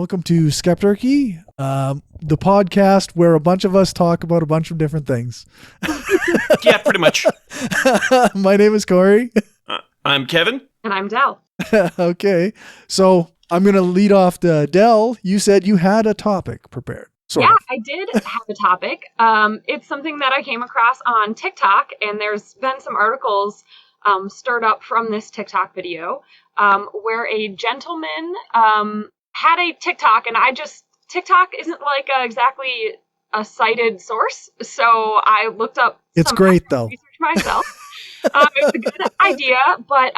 welcome to Skeptarchy, the podcast where a bunch of us talk about a bunch of different things. Yeah, pretty much. My name is Cory. I'm Kevin. And I'm Dell. Okay, so I'm going to lead off to Dell. You said you had a topic prepared. Sort of. I did have a topic. It's something that I came across on TikTok, and there's been some articles stirred up from this TikTok video where a gentleman had a TikTok, and TikTok isn't like exactly a cited source, so I looked up It's some great, though. research myself. It was a good idea, but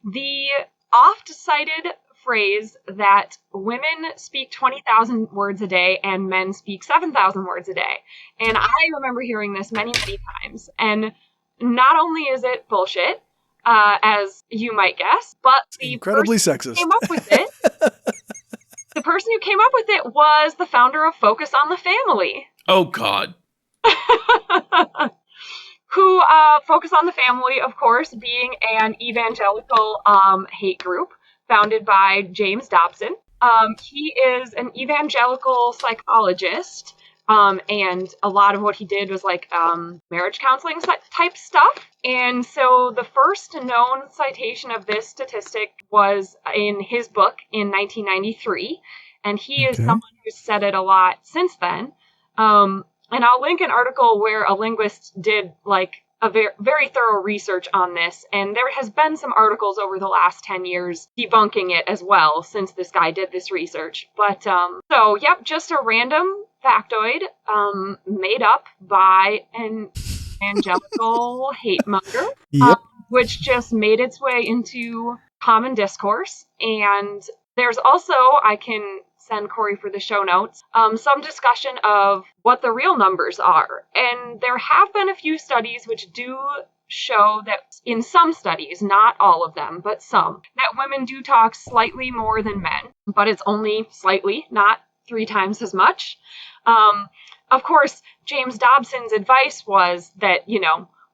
the oft-cited phrase that women speak 20,000 words a day and men speak 7,000 words a day. And I remember hearing this many, many times. And not only is it bullshit, as you might guess, but the incredibly person sexist. who came up with it, the person who came up with it was the founder of Focus on the Family. Oh, God. Who Focus on the Family, of course, being an evangelical hate group founded by James Dobson. He is an evangelical psychologist, and a lot of what he did was like marriage counseling type stuff. And so the first known citation of this statistic was in his book in 1993, and he is someone who's said it a lot since then. And I'll link an article where a linguist did like a very thorough research on this, and there has been some articles over the last 10 years debunking it as well since this guy did this research. But so yep, just a random factoid made up by an evangelical hate monger, which just made its way into common discourse. And there's also, I can send Cory for the show notes, some discussion of what the real numbers are. And there have been a few studies which do show that in some studies, not all of them, but some, that women do talk slightly more than men, but it's only slightly, not 3 times as much. Of course, James Dobson's advice was that,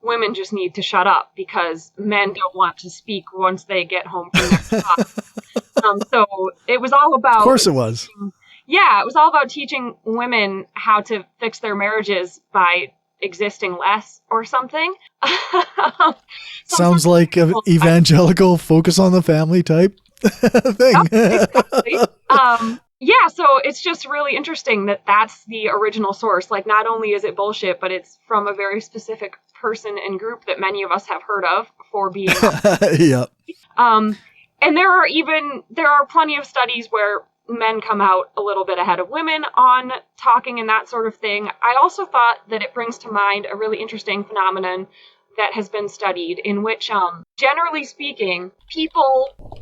women just need to shut up because men don't want to speak once they get home from their job. So it was all about... Of course it was. Yeah, it was all about teaching women how to fix their marriages by existing less or something. Sounds like an evangelical Focus on the Family type thing. Yep, exactly. Yeah, so it's just really interesting that that's the original source. Like, not only is it bullshit, but it's from a very specific person and group that many of us have heard of for being... Yep. And there are plenty of studies where men come out a little bit ahead of women on talking and that sort of thing. I also thought that it brings to mind a really interesting phenomenon that has been studied in which, generally speaking, people...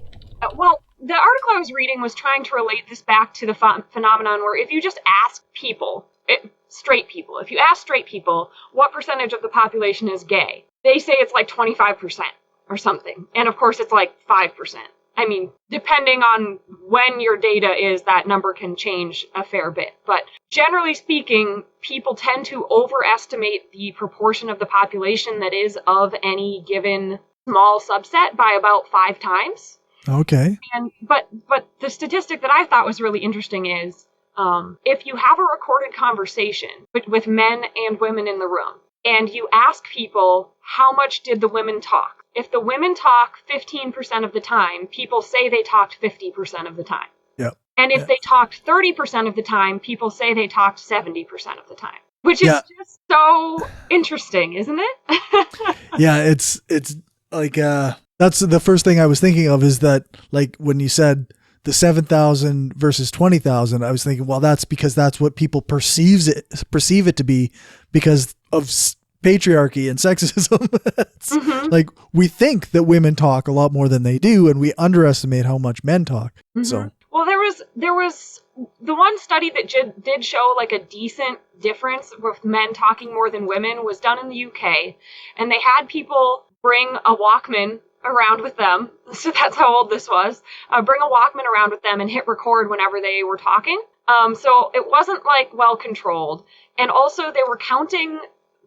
the article I was reading was trying to relate this back to the phenomenon where if you just ask straight people, if you ask straight people what percentage of the population is gay, they say it's like 25%. Or something. And of course, it's like 5%. I mean, depending on when your data is, that number can change a fair bit. But generally speaking, people tend to overestimate the proportion of the population that is of any given small subset by about 5 times. Okay. But the statistic that I thought was really interesting is if you have a recorded conversation with men and women in the room, and you ask people, how much did the women talk? If the women talk 15% of the time, people say they talked 50% of the time. Yep. And if they talked 30% of the time, people say they talked 70% of the time. Which is just so interesting, isn't it? Yeah, it's like, that's the first thing I was thinking of is that, like, when you said the 7,000 versus 20,000, I was thinking, well, that's because that's what people perceive it to be because of patriarchy and sexism. Like, we think that women talk a lot more than they do, and we underestimate how much men talk. So, well, there was the one study that did show like a decent difference with men talking more than women was done in the UK, and they had people bring a Walkman around with them. So that's how old this was. Bring a Walkman around with them and hit record whenever they were talking. So it wasn't like well controlled, and also they were counting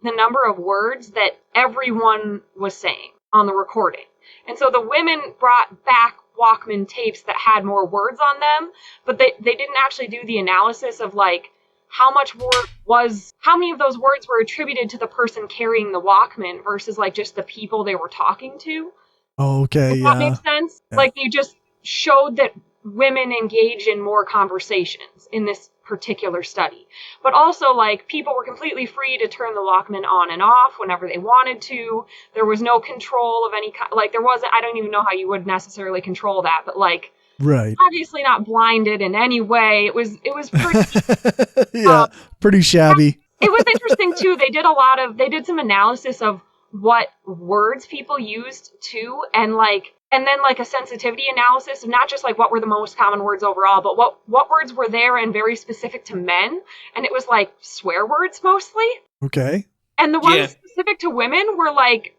the number of words that everyone was saying on the recording. And so the women brought back Walkman tapes that had more words on them, but they didn't actually do the analysis of like how many of those words were attributed to the person carrying the Walkman versus like just the people they were talking to. Oh, okay, Does that make sense? Yeah. Like they just showed that women engage in more conversations in this particular study. But also, like, people were completely free to turn the Walkman on and off whenever they wanted to. There was no control of any kind. Like, there wasn't, I don't even know how you would necessarily control that, but, like, right. obviously not blinded in any way. It was pretty, pretty shabby. It was interesting, too. They did some analysis of what words people used, too, and then like a sensitivity analysis of not just like what were the most common words overall, but what words were there and very specific to men. And it was like swear words mostly. Okay. And the ones specific to women were like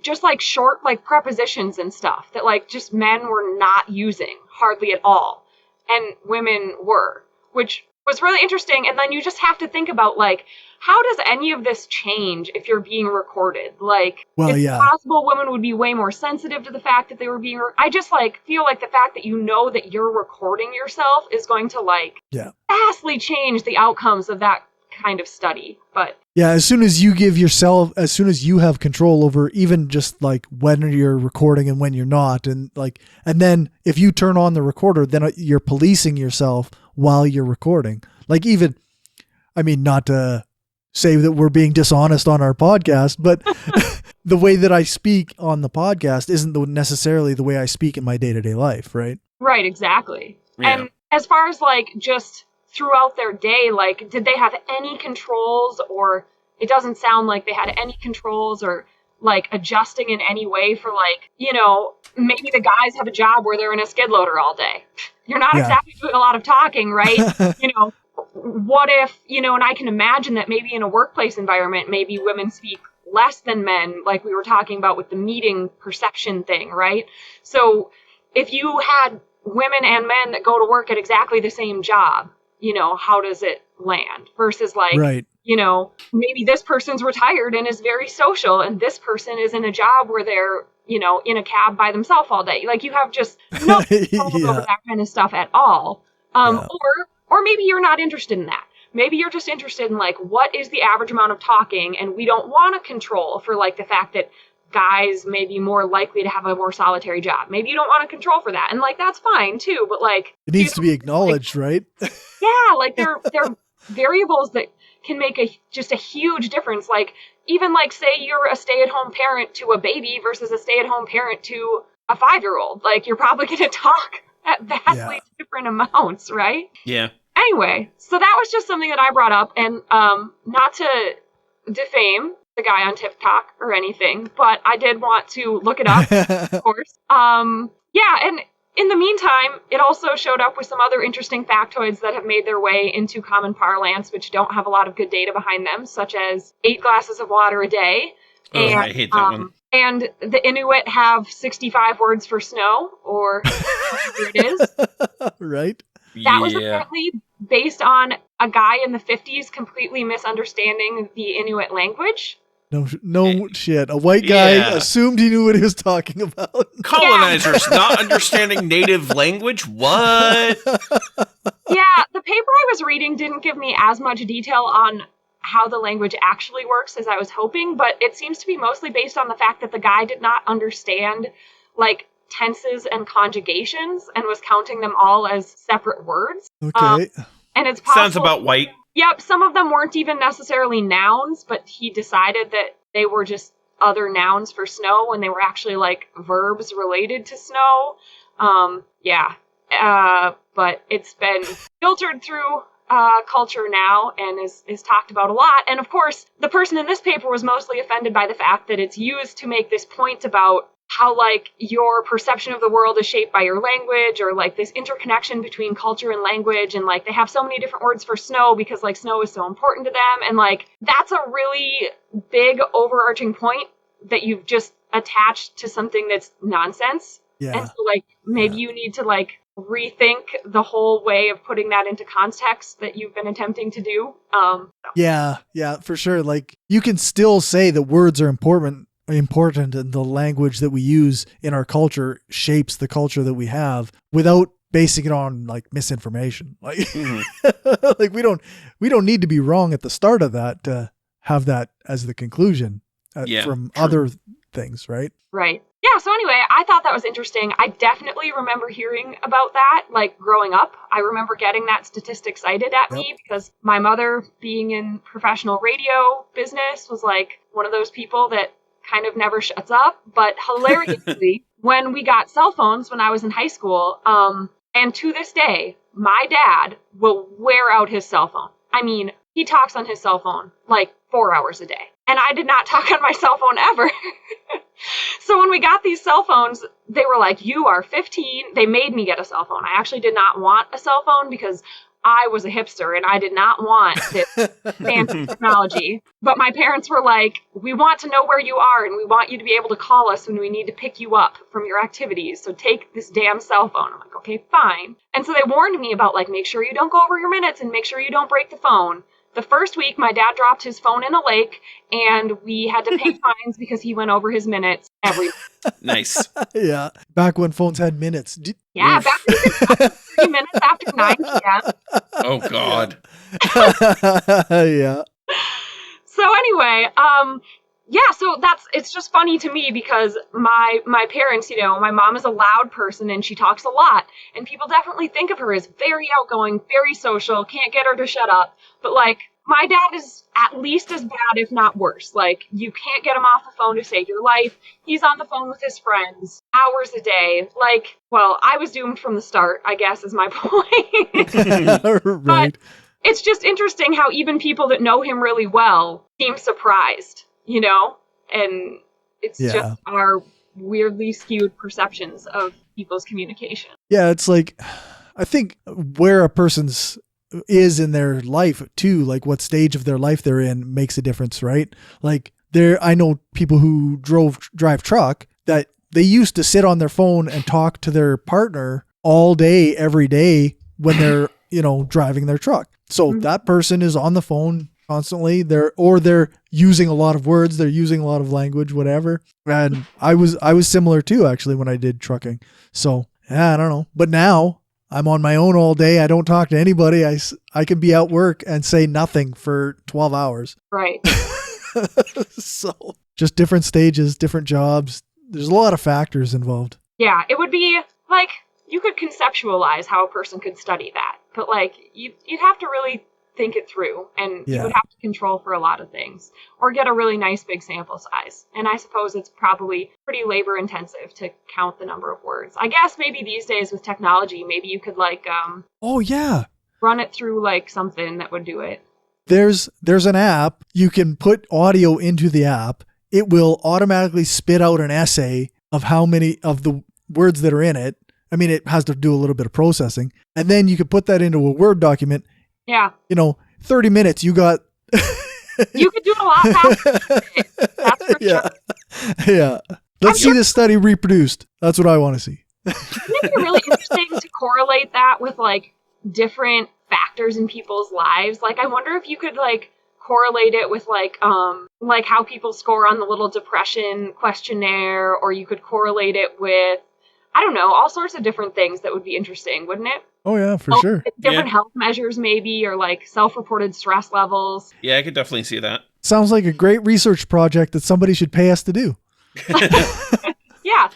just like short like prepositions and stuff that like just men were not using hardly at all. And women were, which was really interesting. And then you just have to think about like, how does any of this change if you're being recorded? Like, it's possible women would be way more sensitive to the fact that they were being. I just like feel like the fact that you know that you're recording yourself is going to like vastly change the outcomes of that kind of study. But as soon as you have control over even just like when you're recording and when you're not, and then if you turn on the recorder, then you're policing yourself while you're recording. Like even, I mean, not to say that we're being dishonest on our podcast, but the way that I speak on the podcast isn't necessarily the way I speak in my day-to-day life, right? Right, exactly. Yeah. And as far as like just throughout their day, like did they have any controls, or it doesn't sound like they had any controls or like adjusting in any way for like, you know, maybe the guys have a job where they're in a skid loader all day. You're not exactly doing a lot of talking, right? You know, what if, you know, and I can imagine that maybe in a workplace environment, maybe women speak less than men, like we were talking about with the meeting perception thing, right? So if you had women and men that go to work at exactly the same job, you know, how does it land? Versus like, you know, maybe this person's retired and is very social, and this person is in a job where they're, you know, in a cab by themselves all day. Like you have just no control over that kind of stuff at all. Or maybe you're not interested in that. Maybe you're just interested in like, what is the average amount of talking? And we don't want to control for like the fact that guys may be more likely to have a more solitary job. Maybe you don't want to control for that. And like, that's fine too. But like, it needs to be acknowledged, right? Yeah. Like they're variables that can make just a huge difference. Like even like, say you're a stay-at-home parent to a baby versus a stay-at-home parent to a 5-year-old. Like you're probably going to talk at vastly different amounts, right? Yeah. Anyway, so that was just something that I brought up, and not to defame the guy on TikTok or anything, but I did want to look it up, of course. And in the meantime, it also showed up with some other interesting factoids that have made their way into common parlance, which don't have a lot of good data behind them, such as 8 glasses of water a day. Oh, I hate that one. And the Inuit have 65 words for snow, or whatever it is. Right. That was apparently based on a guy in the 50s completely misunderstanding the Inuit language. No shit. A white guy assumed he knew what he was talking about. Colonizers not understanding native language? What? Yeah, the paper I was reading didn't give me as much detail on how the language actually works as I was hoping, but it seems to be mostly based on the fact that the guy did not understand, like, tenses and conjugations and was counting them all as separate words. Okay. And it's possible. Sounds about white. Yep, some of them weren't even necessarily nouns, but he decided that they were just other nouns for snow when they were actually like verbs related to snow. But it's been filtered through culture now and is talked about a lot. And of course, the person in this paper was mostly offended by the fact that it's used to make this point about how like your perception of the world is shaped by your language, or like this interconnection between culture and language, and like they have so many different words for snow because like snow is so important to them, and like that's a really big overarching point that you've just attached to something that's nonsense. And so like maybe you need to like rethink the whole way of putting that into context that you've been attempting to do. Yeah, for sure. Like you can still say that words are important important, and the language that we use in our culture shapes the culture that we have without basing it on like misinformation. Like, like we don't need to be wrong at the start of that to have that as the conclusion from other things, right? Right. Yeah, so anyway, I thought that was interesting. I definitely remember hearing about that, like, growing up. I remember getting that statistic cited at me because my mother, being in professional radio business, was, like, one of those people that kind of never shuts up. But hilariously, when we got cell phones when I was in high school, and to this day, my dad will wear out his cell phone. I mean, he talks on his cell phone, like, 4 hours a day. And I did not talk on my cell phone ever. So when we got these cell phones, they were like, you are 15. They made me get a cell phone. I actually did not want a cell phone because I was a hipster and I did not want this fancy technology. But my parents were like, we want to know where you are and we want you to be able to call us when we need to pick you up from your activities. So take this damn cell phone. I'm like, okay, fine. And so they warned me about, like, make sure you don't go over your minutes and make sure you don't break the phone. The first week, my dad dropped his phone in a lake, and we had to pay fines because he went over his minutes every week. Nice. Yeah. Back when phones had minutes. Yeah, back when you could talk 3 minutes after 9 p.m. Oh, God. Yeah. So anyway, so it's just funny to me because my parents, you know, my mom is a loud person and she talks a lot, and people definitely think of her as very outgoing, very social, can't get her to shut up. But, like, my dad is at least as bad, if not worse. Like, you can't get him off the phone to save your life. He's on the phone with his friends hours a day. Like, well, I was doomed from the start, I guess, is my point. Right. But it's just interesting how even people that know him really well seem surprised, you know? And it's just our weirdly skewed perceptions of people's communication. Yeah, it's like, I think where a person's is in their life too, like what stage of their life they're in makes a difference, right? Like I know people who drive truck that they used to sit on their phone and talk to their partner all day, every day when they're, you know, driving their truck. So that person is on the phone constantly. They're using a lot of words, they're using a lot of language, whatever. And I was similar too, actually, when I did trucking. So yeah, I don't know. But now I'm on my own all day. I don't talk to anybody. I can be at work and say nothing for 12 hours. Right. So just different stages, different jobs. There's a lot of factors involved. Yeah, it would be like, you could conceptualize how a person could study that, but like you'd have to really think it through, and you would have to control for a lot of things or get a really nice big sample size. And I suppose it's probably pretty labor intensive to count the number of words. I guess maybe these days with technology, maybe you could like run it through like something that would do it. There's an app, you can put audio into the app. It will automatically spit out an essay of how many of the words that are in it. I mean, it has to do a little bit of processing, and then you could put that into a Word document. Yeah. You know, 30 minutes, you got... You could do it a lot faster. That's for sure. Yeah. Let's see this study reproduced. That's what I want to see. Wouldn't it be really interesting to correlate that with, like, different factors in people's lives? Like, I wonder if you could, like, correlate it with, like how people score on the little depression questionnaire, or you could correlate it with, I don't know, all sorts of different things that would be interesting, wouldn't it? Oh, yeah, for sure. Different health measures, maybe, or like self-reported stress levels. Yeah, I could definitely see that. Sounds like a great research project that somebody should pay us to do. Yeah.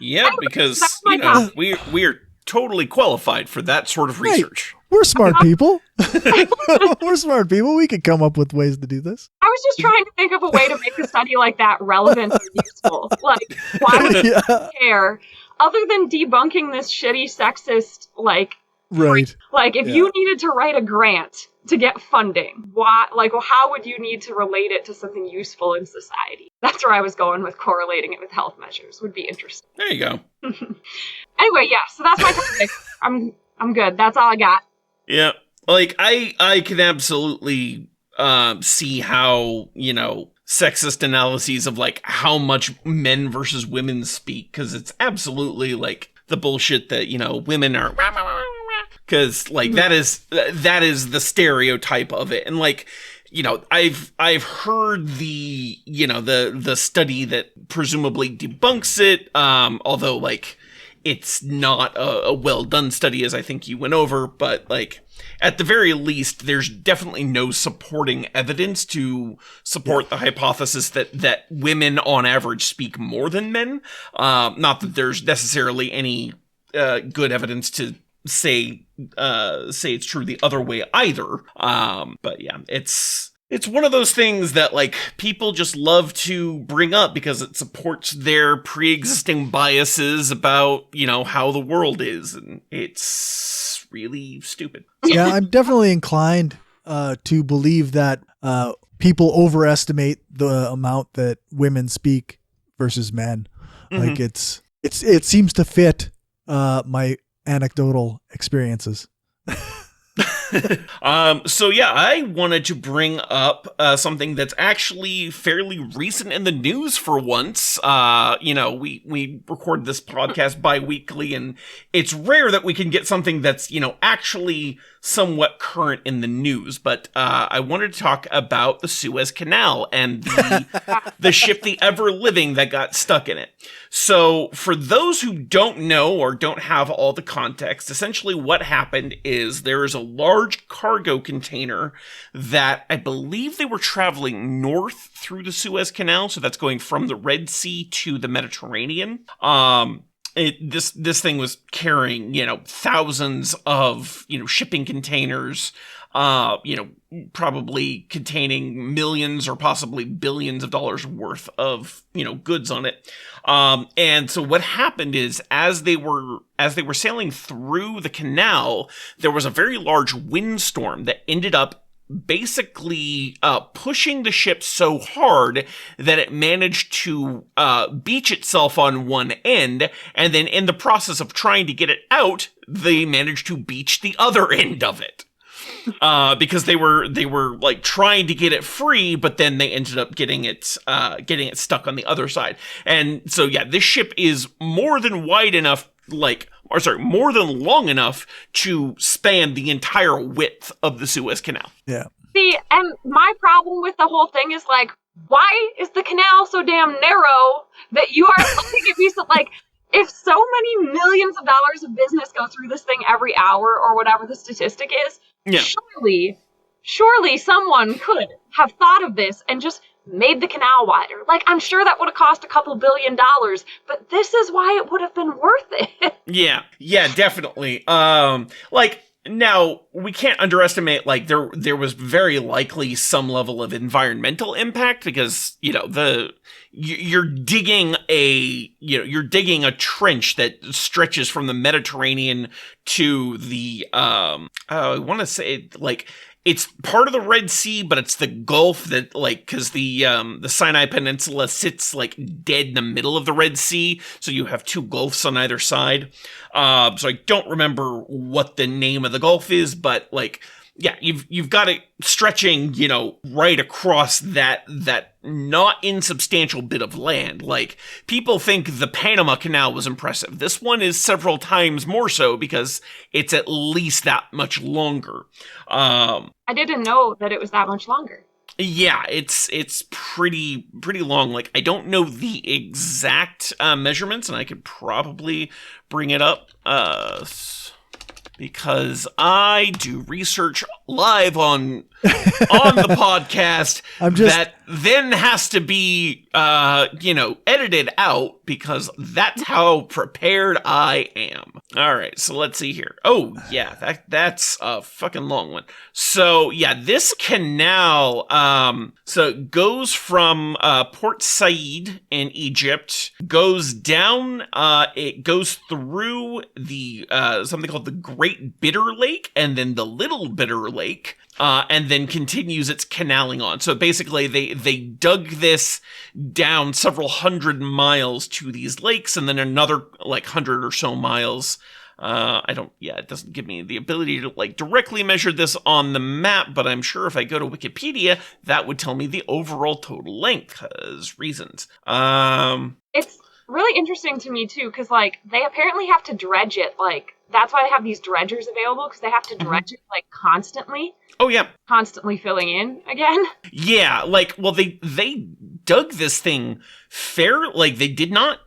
Yeah, because, you know, we are totally qualified for that sort of research. Right. We're smart people. We're smart people. We could come up with ways to do this. I was just trying to think of a way to make a study like that relevant and useful. Like, why would you care? Other than debunking this shitty sexist, like, right. Like, if you needed to write a grant to get funding, how would you need to relate it to something useful in society? That's where I was going with correlating it with health measures. Would be interesting. There you go. Anyway, yeah, so that's my topic. I'm good. That's all I got. Yeah. Like, I can absolutely see how, you know, sexist analyses of like how much men versus women speak, because it's absolutely like the bullshit that, you know, women are, because like that is the stereotype of it. And like, I've heard the study that presumably debunks it, although like it's not a well done study, as I think you went over, but like at the very least there's definitely no supporting evidence to support the hypothesis that women on average speak more than men. Not that there's necessarily any good evidence to say it's true the other way either. But yeah, it's one of those things that like people just love to bring up because it supports their pre-existing biases about, how the world is, and it's really stupid. Yeah, I'm definitely inclined to believe that people overestimate the amount that women speak versus men. Mm-hmm. Like it seems to fit my anecdotal experiences. So yeah, I wanted to bring up something that's actually fairly recent in the news for once. We record this podcast bi-weekly, and it's rare that we can get something that's, actually somewhat current in the news. But I wanted to talk about the Suez Canal and the ship, the Ever Living, that got stuck in it. So for those who don't know or don't have all the context, essentially what happened is there is a large cargo container that I believe they were traveling north through the Suez Canal. So that's going from the Red Sea to the Mediterranean. This thing was carrying, thousands of, shipping containers, probably containing millions or possibly billions of dollars worth of, goods on it. And so what happened is as they were sailing through the canal, there was a very large windstorm that ended up basically pushing the ship so hard that it managed to beach itself on one end, and then in the process of trying to get it out, they managed to beach the other end of it. Because they were like trying to get it free, but then they ended up getting it stuck on the other side. And so yeah, this ship is more than more than long enough to span the entire width of the Suez Canal. Yeah. See, and my problem with the whole thing is like, why is the canal so damn narrow that you are letting it be so like, if so many millions of dollars of business go through this thing every hour or whatever the statistic is, yeah. surely someone could have thought of this and just made the canal wider. Like, I'm sure that would have cost a couple $2 billion, but this is why it would have been worth it. Yeah, definitely. Now, we can't underestimate, like, there was very likely some level of environmental impact because, you're digging a trench that stretches from the Mediterranean to the, I want to say, like, it's part of the Red Sea, but it's the Gulf that, like, because the Sinai Peninsula sits, like, dead in the middle of the Red Sea, so you have two gulfs on either side. So I don't remember what the name of the gulf is, but, like, yeah, you've got it stretching, right across that not insubstantial bit of land. Like, people think the Panama Canal was impressive. This one is several times more so because it's at least that much longer. I didn't know that it was that much longer. Yeah, it's pretty long. Like, I don't know the exact measurements, and I could probably bring it up because I do research live on the podcast that then has to be edited out because that's how prepared I am. All right, so let's see here. Oh yeah, that's a fucking long one. So yeah, this canal, so it goes from Port Said in Egypt, goes down, it goes through the something called the Great Bitter Lake, and then the Little Bitter Lake. And then continues its canaling on. So basically, they dug this down several hundred miles to these lakes, and then another like 100 or so miles. It doesn't give me the ability to like directly measure this on the map, but I'm sure if I go to Wikipedia, that would tell me the overall total length, because reasons. It's really interesting to me too, because like they apparently have to dredge it like that's why they have these dredgers available, because they have to dredge it like constantly. Oh yeah, constantly filling in again. yeah. Like, well, they dug this thing they did not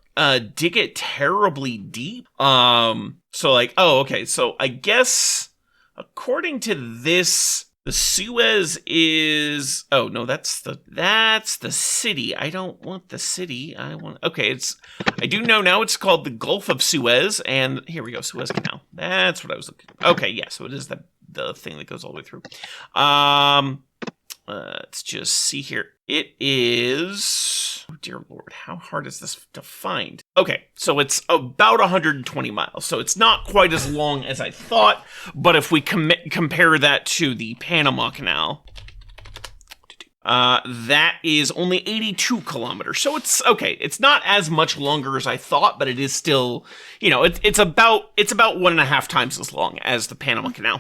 dig it terribly deep. So like, oh, okay. So I guess according to this, the Suez is, oh no, that's the city. I don't want the city. I do know now it's called the Gulf of Suez, and here we go, Suez Canal. That's what I was looking for. Okay, yeah, so it is the thing that goes all the way through. Let's just see here. It is, oh dear Lord, how hard is this to find? Okay, so it's about 120 miles, so it's not quite as long as I thought, but if we compare that to the Panama Canal, that is only 82 kilometers. So it's okay. It's not as much longer as I thought, but it is still, it's about 1.5 times as long as the Panama Canal.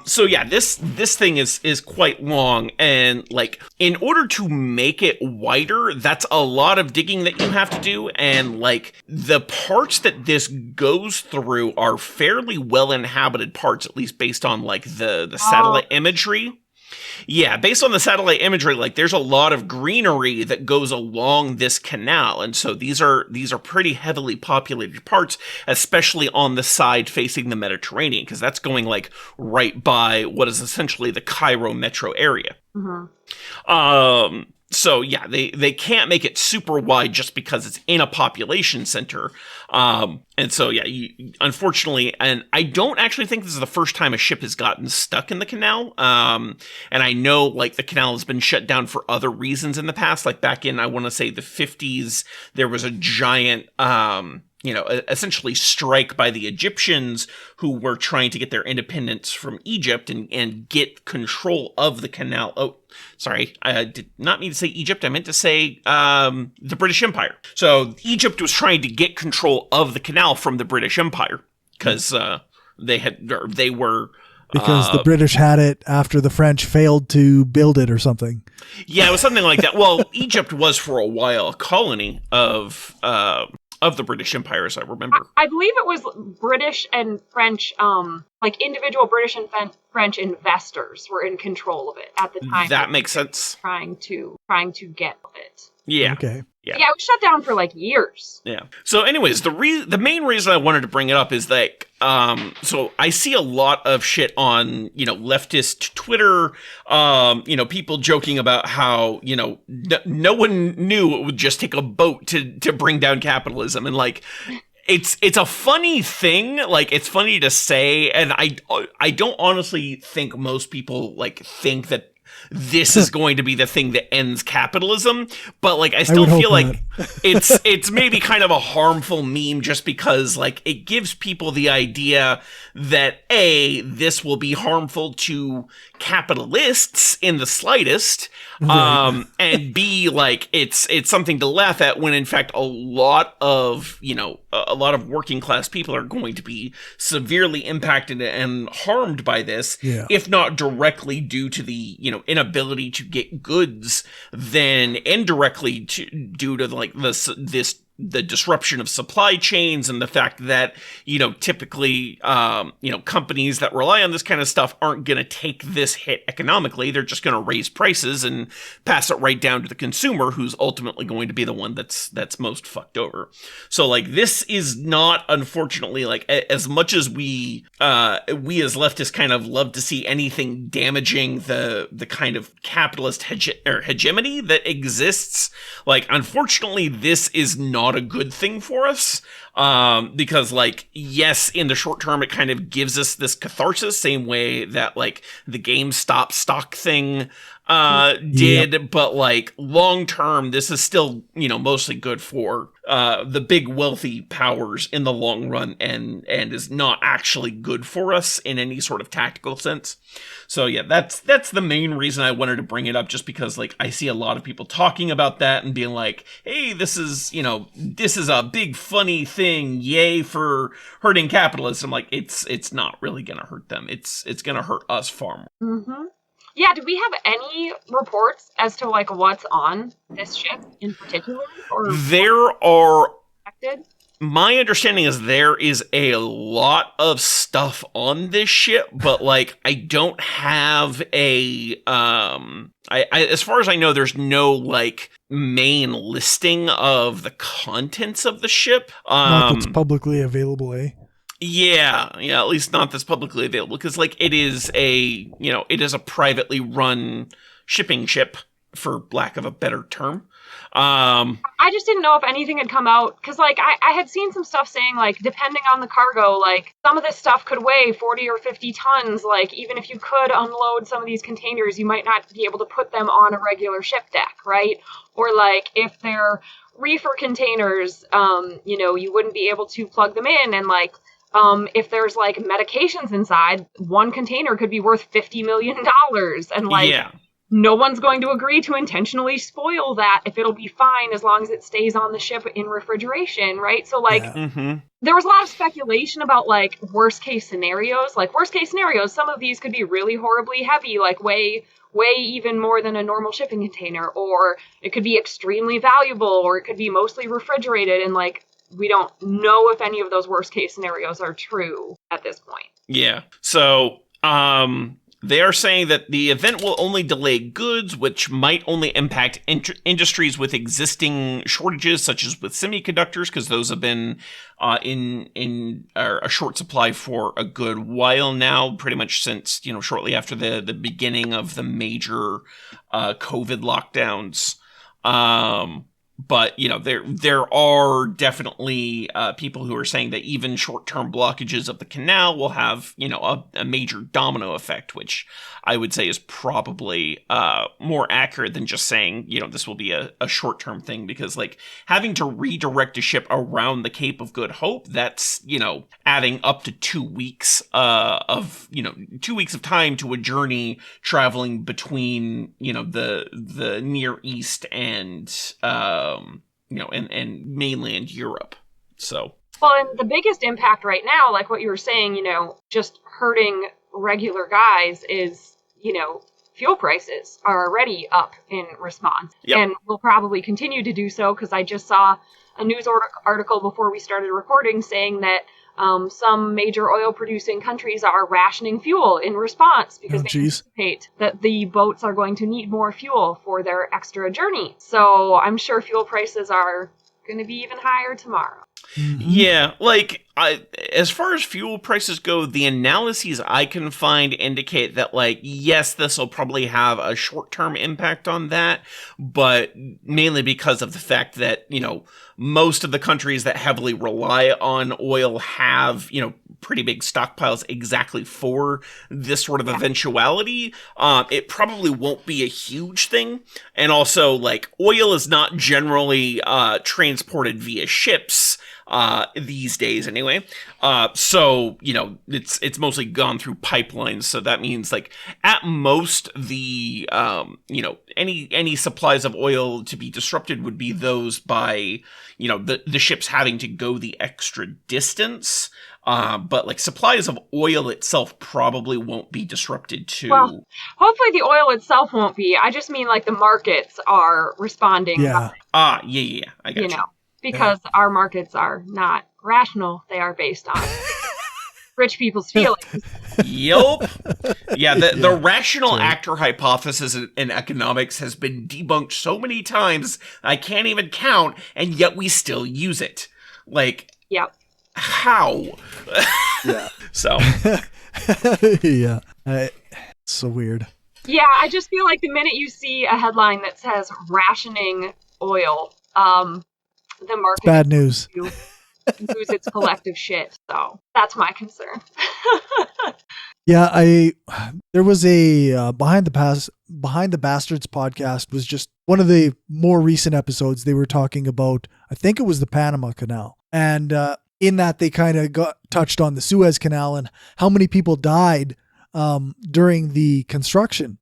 So yeah, this thing is quite long, and like, in order to make it wider, that's a lot of digging that you have to do, and like, the parts that this goes through are fairly well inhabited parts, at least based on like the satellite imagery. Yeah, based on the satellite imagery, like, there's a lot of greenery that goes along this canal, and so these are pretty heavily populated parts, especially on the side facing the Mediterranean, because that's going like right by what is essentially the Cairo metro area. Mm-hmm. So yeah, they can't make it super wide just because it's in a population center. And so yeah, unfortunately, and I don't actually think this is the first time a ship has gotten stuck in the canal. And I know like the canal has been shut down for other reasons in the past. Like back in, I want to say the 50s, there was a giant, essentially strike by the Egyptians who were trying to get their independence from Egypt and get control of the canal. Oh, sorry, I did not mean to say Egypt. I meant to say the British Empire. So Egypt was trying to get control of the canal from the British Empire because they were... Because the British had it after the French failed to build it or something. Yeah, it was something like that. Well, Egypt was for a while a colony of the British Empire, as I remember. I believe it was British and French, like individual British and French investors were in control of it at the time. That makes sense. Trying to get it. Yeah. Okay. Yeah, it was shut down for like years. Yeah. So anyways, the main reason I wanted to bring it up is that, so I see a lot of shit on, leftist Twitter, people joking about how, no one knew it would just take a boat to bring down capitalism. And like, it's a funny thing. Like, it's funny to say. And I don't honestly think most people like think that this is going to be the thing that ends capitalism, but like I still feel like it's maybe kind of a harmful meme just because like it gives people the idea that A, this will be harmful to capitalists in the slightest, and B, like it's something to laugh at when in fact a lot of working class people are going to be severely impacted and harmed by this, if not directly due to the inability to get goods, then indirectly due to like the disruption of supply chains and the fact that, typically, companies that rely on this kind of stuff aren't going to take this hit economically. They're just going to raise prices and pass it right down to the consumer, who's ultimately going to be the one that's most fucked over. So like, this is not, unfortunately, like as much as we as leftists kind of love to see anything damaging the kind of capitalist hegemony that exists. Like, unfortunately, this is not a good thing for us, because like, yes, in the short term it kind of gives us this catharsis, same way that like the GameStop stock thing did, but like long term this is still mostly good for the big wealthy powers in the long run, and is not actually good for us in any sort of tactical sense. So yeah, that's the main reason I wanted to bring it up, just because like I see a lot of people talking about that and being like, hey, this is a big funny thing, yay for hurting capitalism. Like, it's not really gonna hurt them, it's gonna hurt us far more. Mm-hmm. Yeah, do we have any reports as to like what's on this ship in particular? Or there are affected? My understanding is there is a lot of stuff on this ship, but like I don't have a I as far as I know, there's no like main listing of the contents of the ship. Not that's publicly available, eh? Yeah, at least not that's publicly available, because like it is a privately run shipping ship, for lack of a better term. I just didn't know if anything had come out, because like I had seen some stuff saying like depending on the cargo, like some of this stuff could weigh 40 or 50 tons. Like even if you could unload some of these containers, you might not be able to put them on a regular ship deck, right? Or like if they're reefer containers, you wouldn't be able to plug them in, and like if there's like medications inside, one container could be worth $50 million, and like. Yeah. No one's going to agree to intentionally spoil that if it'll be fine as long as it stays on the ship in refrigeration, right? So, like, there was a lot of speculation about, like, worst case scenarios. Like, worst case scenarios, some of these could be really horribly heavy, like way even more than a normal shipping container. Or it could be extremely valuable, or it could be mostly refrigerated. And, like, we don't know if any of those worst case scenarios are true at this point. Yeah. So, they are saying that the event will only delay goods, which might only impact industries with existing shortages, such as with semiconductors, because those have been in a short supply for a good while now, pretty much since, shortly after the beginning of the major COVID lockdowns. But, there are definitely people who are saying that even short-term blockages of the canal will have, a major domino effect, which I would say is probably more accurate than just saying, this will be a short-term thing, because, like, having to redirect a ship around the Cape of Good Hope, that's, adding up to 2 weeks of 2 weeks of time to a journey traveling between, the Near East and mainland Europe. So. Well, and the biggest impact right now, like what you were saying, just hurting regular guys is, fuel prices are already up in response. Yep. And will probably continue to do so, because I just saw a news article before we started recording saying that some major oil-producing countries are rationing fuel in response because they anticipate that the boats are going to need more fuel for their extra journey. So I'm sure fuel prices are going to be even higher tomorrow. Mm-hmm. Yeah, like, as far as fuel prices go, the analyses I can find indicate that, like, yes, this will probably have a short-term impact on that, but mainly because of the fact that, most of the countries that heavily rely on oil have, pretty big stockpiles exactly for this sort of eventuality. It probably won't be a huge thing. And also, like, oil is not generally transported via ships these days anyway. So, it's mostly gone through pipelines. So that means, like, at most the, any supplies of oil to be disrupted would be those by, the ships having to go the extra distance. But like supplies of oil itself probably won't be disrupted too. Well, hopefully the oil itself won't be. I just mean like the markets are responding. Yeah. Yeah. I got you. Because our markets are not rational. They are based on rich people's feelings. Yup. Yeah, the rational actor hypothesis in economics has been debunked so many times I can't even count, and yet we still use it. Like, yep. How? Yeah. So. Yeah. So weird. Yeah, I just feel like the minute you see a headline that says rationing oil, the market bad news. Lose its collective shit. So that's my concern. Yeah, there was a Behind the Bastards podcast was just one of the more recent episodes. They were talking about, I think it was the Panama Canal. And in that they kind of touched on the Suez Canal and how many people died during the construction.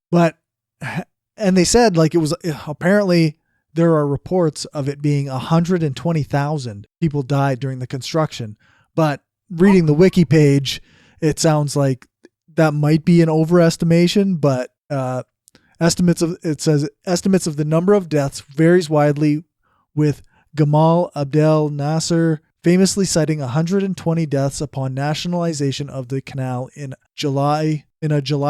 And they said like it was apparently there are reports of it being 120,000 people died during the construction. But reading the wiki page, it sounds like that might be an overestimation, but estimates of the number of deaths varies widely, with Gamal Abdel Nasser famously citing 120 deaths upon nationalization of the canal in a July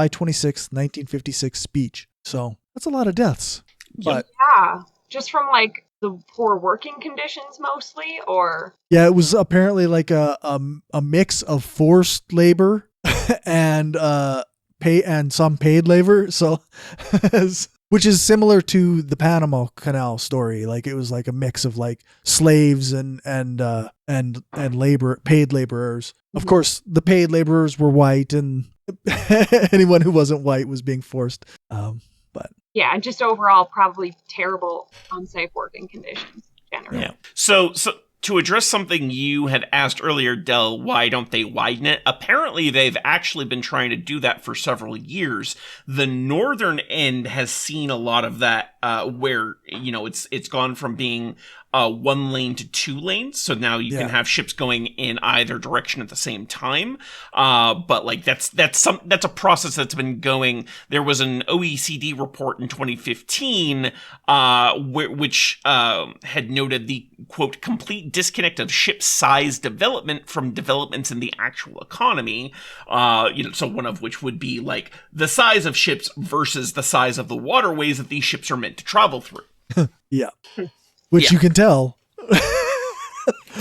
26, 1956 speech. So that's a lot of deaths. But yeah, just from like the poor working conditions mostly, or yeah, it was apparently like a mix of forced labor and pay and some paid labor. So, which is similar to the Panama Canal story. Like it was like a mix of like slaves and labor, paid laborers. Of course, the paid laborers were white, and anyone who wasn't white was being forced. But yeah, just overall probably terrible, unsafe working conditions generally. Yeah. So to address something you had asked earlier, Dell, why don't they widen it? Apparently, they've actually been trying to do that for several years. The northern end has seen a lot of that, where it's gone from being 1 lane to 2 lanes. So now you can have ships going in either direction at the same time. But like that's a process that's been going. There was an OECD report in 2015, which had noted the quote complete disconnect of ship size development from developments in the actual economy. So one of which would be like the size of ships versus the size of the waterways that these ships are meant to travel through. Yeah. Which you can tell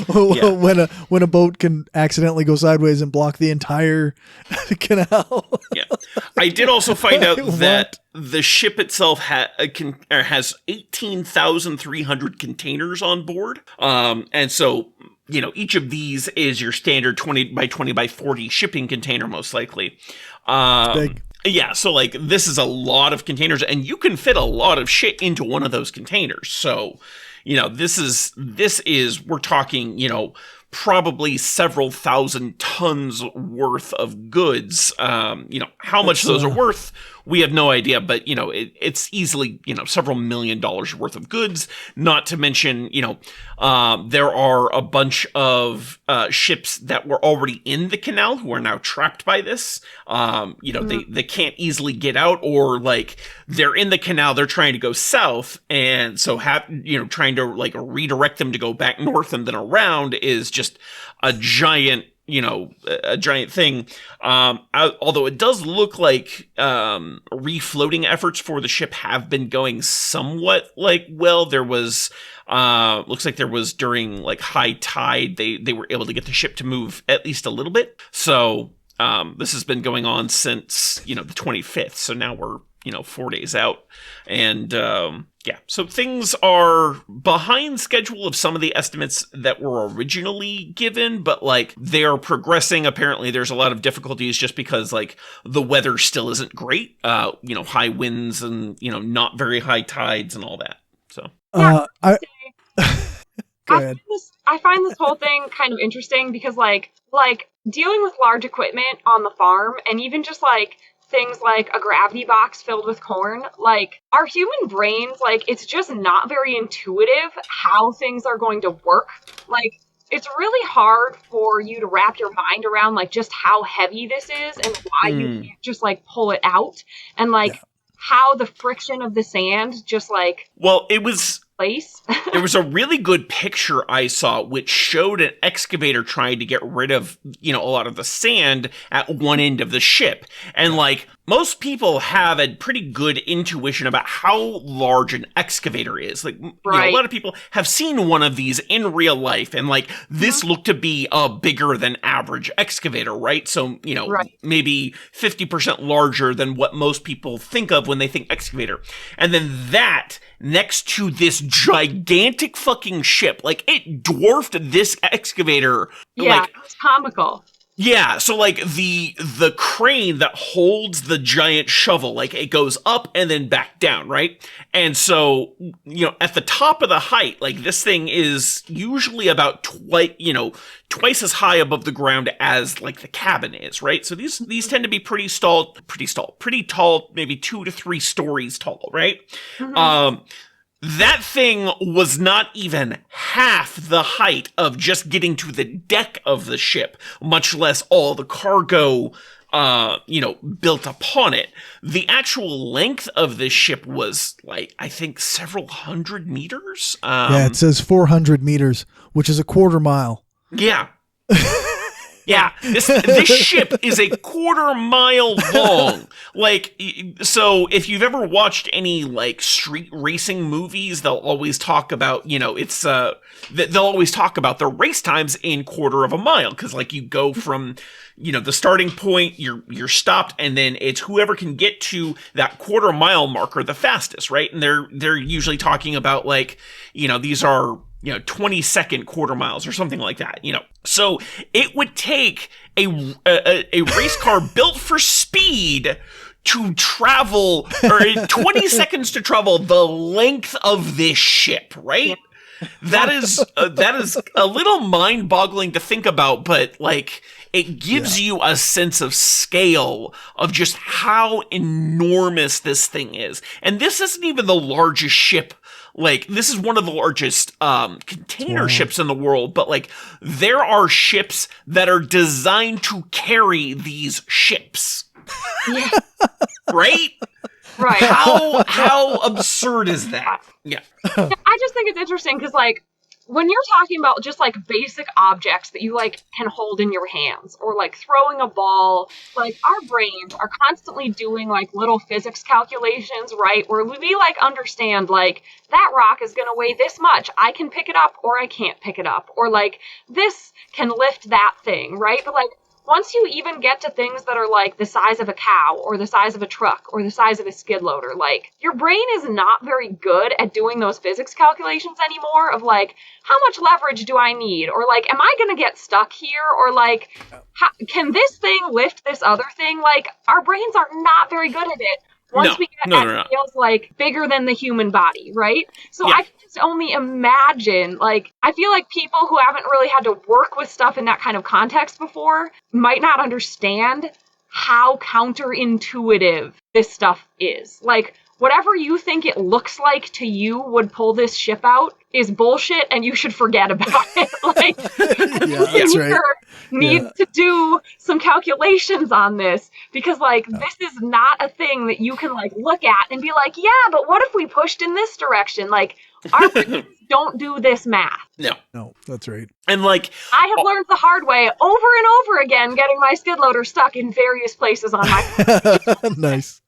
when a boat can accidentally go sideways and block the entire canal. Yeah, I did also find out that the ship itself has 18,300 containers on board, and so each of these is your standard 20 by 20 by 40 shipping container, most likely. Big. Yeah, so like this is a lot of containers, and you can fit a lot of shit into one of those containers. So, this is we're talking, probably several thousand tons worth of goods. How much those are worth, we have no idea, but it's easily, several $1 million worth of goods. Not to mention, there are a bunch of ships that were already in the canal who are now trapped by this. They can't easily get out, or like they're in the canal, they're trying to go south, and so trying to like redirect them to go back north and then around is just a giant thing. Although it does look like refloating efforts for the ship have been going somewhat there was looks like there was during like high tide, they were able to get the ship to move at least a little bit. So this has been going on since the 25th. So now we're 4 days out, and so things are behind schedule of some of the estimates that were originally given, but like they are progressing. Apparently there's a lot of difficulties just because like the weather still isn't great, high winds and not very high tides and all that. So Go ahead. I find this whole thing kind of interesting because like dealing with large equipment on the farm, and even just like things like a gravity box filled with corn, like our human brains, like it's just not very intuitive how things are going to work. Like it's really hard for you to wrap your mind around like just how heavy this is and why you can't just like pull it out, and like how the friction of the sand just like it was place. There was a really good picture I saw which showed an excavator trying to get rid of, a lot of the sand at one end of the ship. And like most people have a pretty good intuition about how large an excavator is. Like, a lot of people have seen one of these in real life, and like this looked to be a bigger than average excavator, right? So, maybe 50% larger than what most people think of when they think excavator. And then that next to this gigantic fucking ship, like it dwarfed this excavator. Yeah, like, it's comical. Yeah, so like the crane that holds the giant shovel, like it goes up and then back down, right? And so, at the top of the height, like this thing is usually about twice as high above the ground as like the cabin is, right? So these tend to be pretty tall, maybe 2 to 3 stories tall, right? That thing was not even half the height of just getting to the deck of the ship, much less all the cargo, built upon it. The actual length of this ship was like, I think several hundred meters. It says 400 meters, which is a quarter mile. Yeah. Yeah, this ship is a 1/4 mile long. Like, so if you've ever watched any, like, street racing movies, they'll always talk about, they'll always talk about their race times in 1/4 mile. Because, like, you go from, the starting point, you're stopped, and then it's whoever can get to that 1/4 mile marker the fastest, right? And they're usually talking about, like, these are 20-second 1/4 miles or something like that, So it would take a race car built for speed to travel, or 20 seconds to travel the length of this ship, right? That is a little mind-boggling to think about, but, like, it gives you a sense of scale of just how enormous this thing is. And this isn't even the largest ship. Like, this is one of the largest container ships in the world, but, like, there are ships that are designed to carry these ships. Right? Right. How absurd is that? Yeah. I just think it's interesting because, like, when you're talking about just, like, basic objects that you, like, can hold in your hands, or, like, throwing a ball, like, our brains are constantly doing, like, little physics calculations, right? Where we like, understand, like, that rock is going to weigh this much. I can pick it up, or I can't pick it up. Or, like, this can lift that thing, right? But, like, once you even get to things that are, like, the size of a cow, or the size of a truck, or the size of a skid loader, like, your brain is not very good at doing those physics calculations anymore of, like, how much leverage do I need? Or, like, am I going to get stuck here? Or, like, can this thing lift this other thing? Like, our brains are not very good at it once we get at scales, like, bigger than the human body, right? So I can just only imagine, like, I feel like people who haven't really had to work with stuff in that kind of context before might not understand how counterintuitive this stuff is. Like, whatever you think it looks like to you would pull this ship out is bullshit, and you should forget about it. Like, that's right. Need to do some calculations on this, because, like, this is not a thing that you can, like, look at and be like, yeah, but what if we pushed in this direction? Like, our brains don't do this math. No, that's right. And, like, I have learned the hard way over and over again, getting my skid loader stuck in various places on my Nice.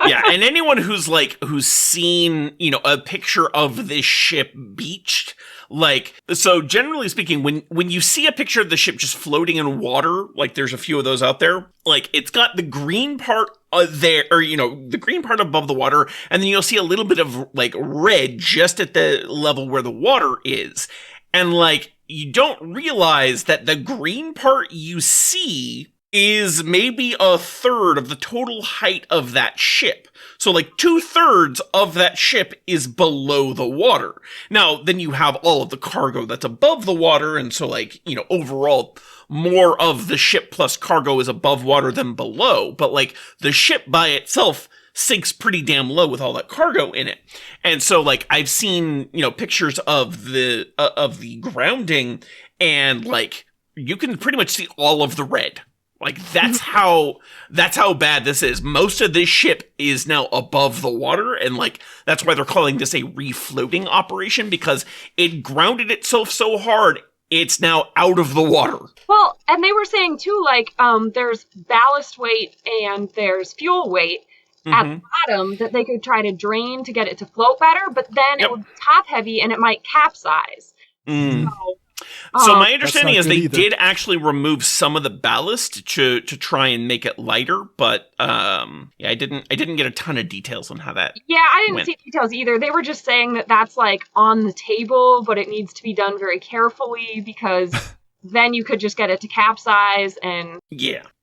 Yeah, and anyone who's seen, a picture of this ship beached, like, so generally speaking, when you see a picture of the ship just floating in water, like, there's a few of those out there, like, it's got the green part there, or, the green part above the water, and then you'll see a little bit of, like, red just at the level where the water is. And, like, you don't realize that the green part you see is maybe 1/3 of the total height of that ship. So, like, 2/3 of that ship is below the water. Now, then you have all of the cargo that's above the water, and so, like, overall, more of the ship plus cargo is above water than below. But, like, the ship by itself sinks pretty damn low with all that cargo in it. And so, like, I've seen, pictures of the grounding, and, like, you can pretty much see all of the red. Like, that's how bad this is. Most of this ship is now above the water, and, like, that's why they're calling this a refloating operation, because it grounded itself so hard, it's now out of the water. Well, and they were saying, too, like, there's ballast weight and there's fuel weight at the bottom that they could try to drain to get it to float better, but then it would be top heavy and it might capsize. So my understanding is they did actually remove some of the ballast to try and make it lighter, but I didn't get a ton of details on how that. Yeah, I didn't see details either. They were just saying that that's, like, on the table, but it needs to be done very carefully, because then you could just get it to capsize, and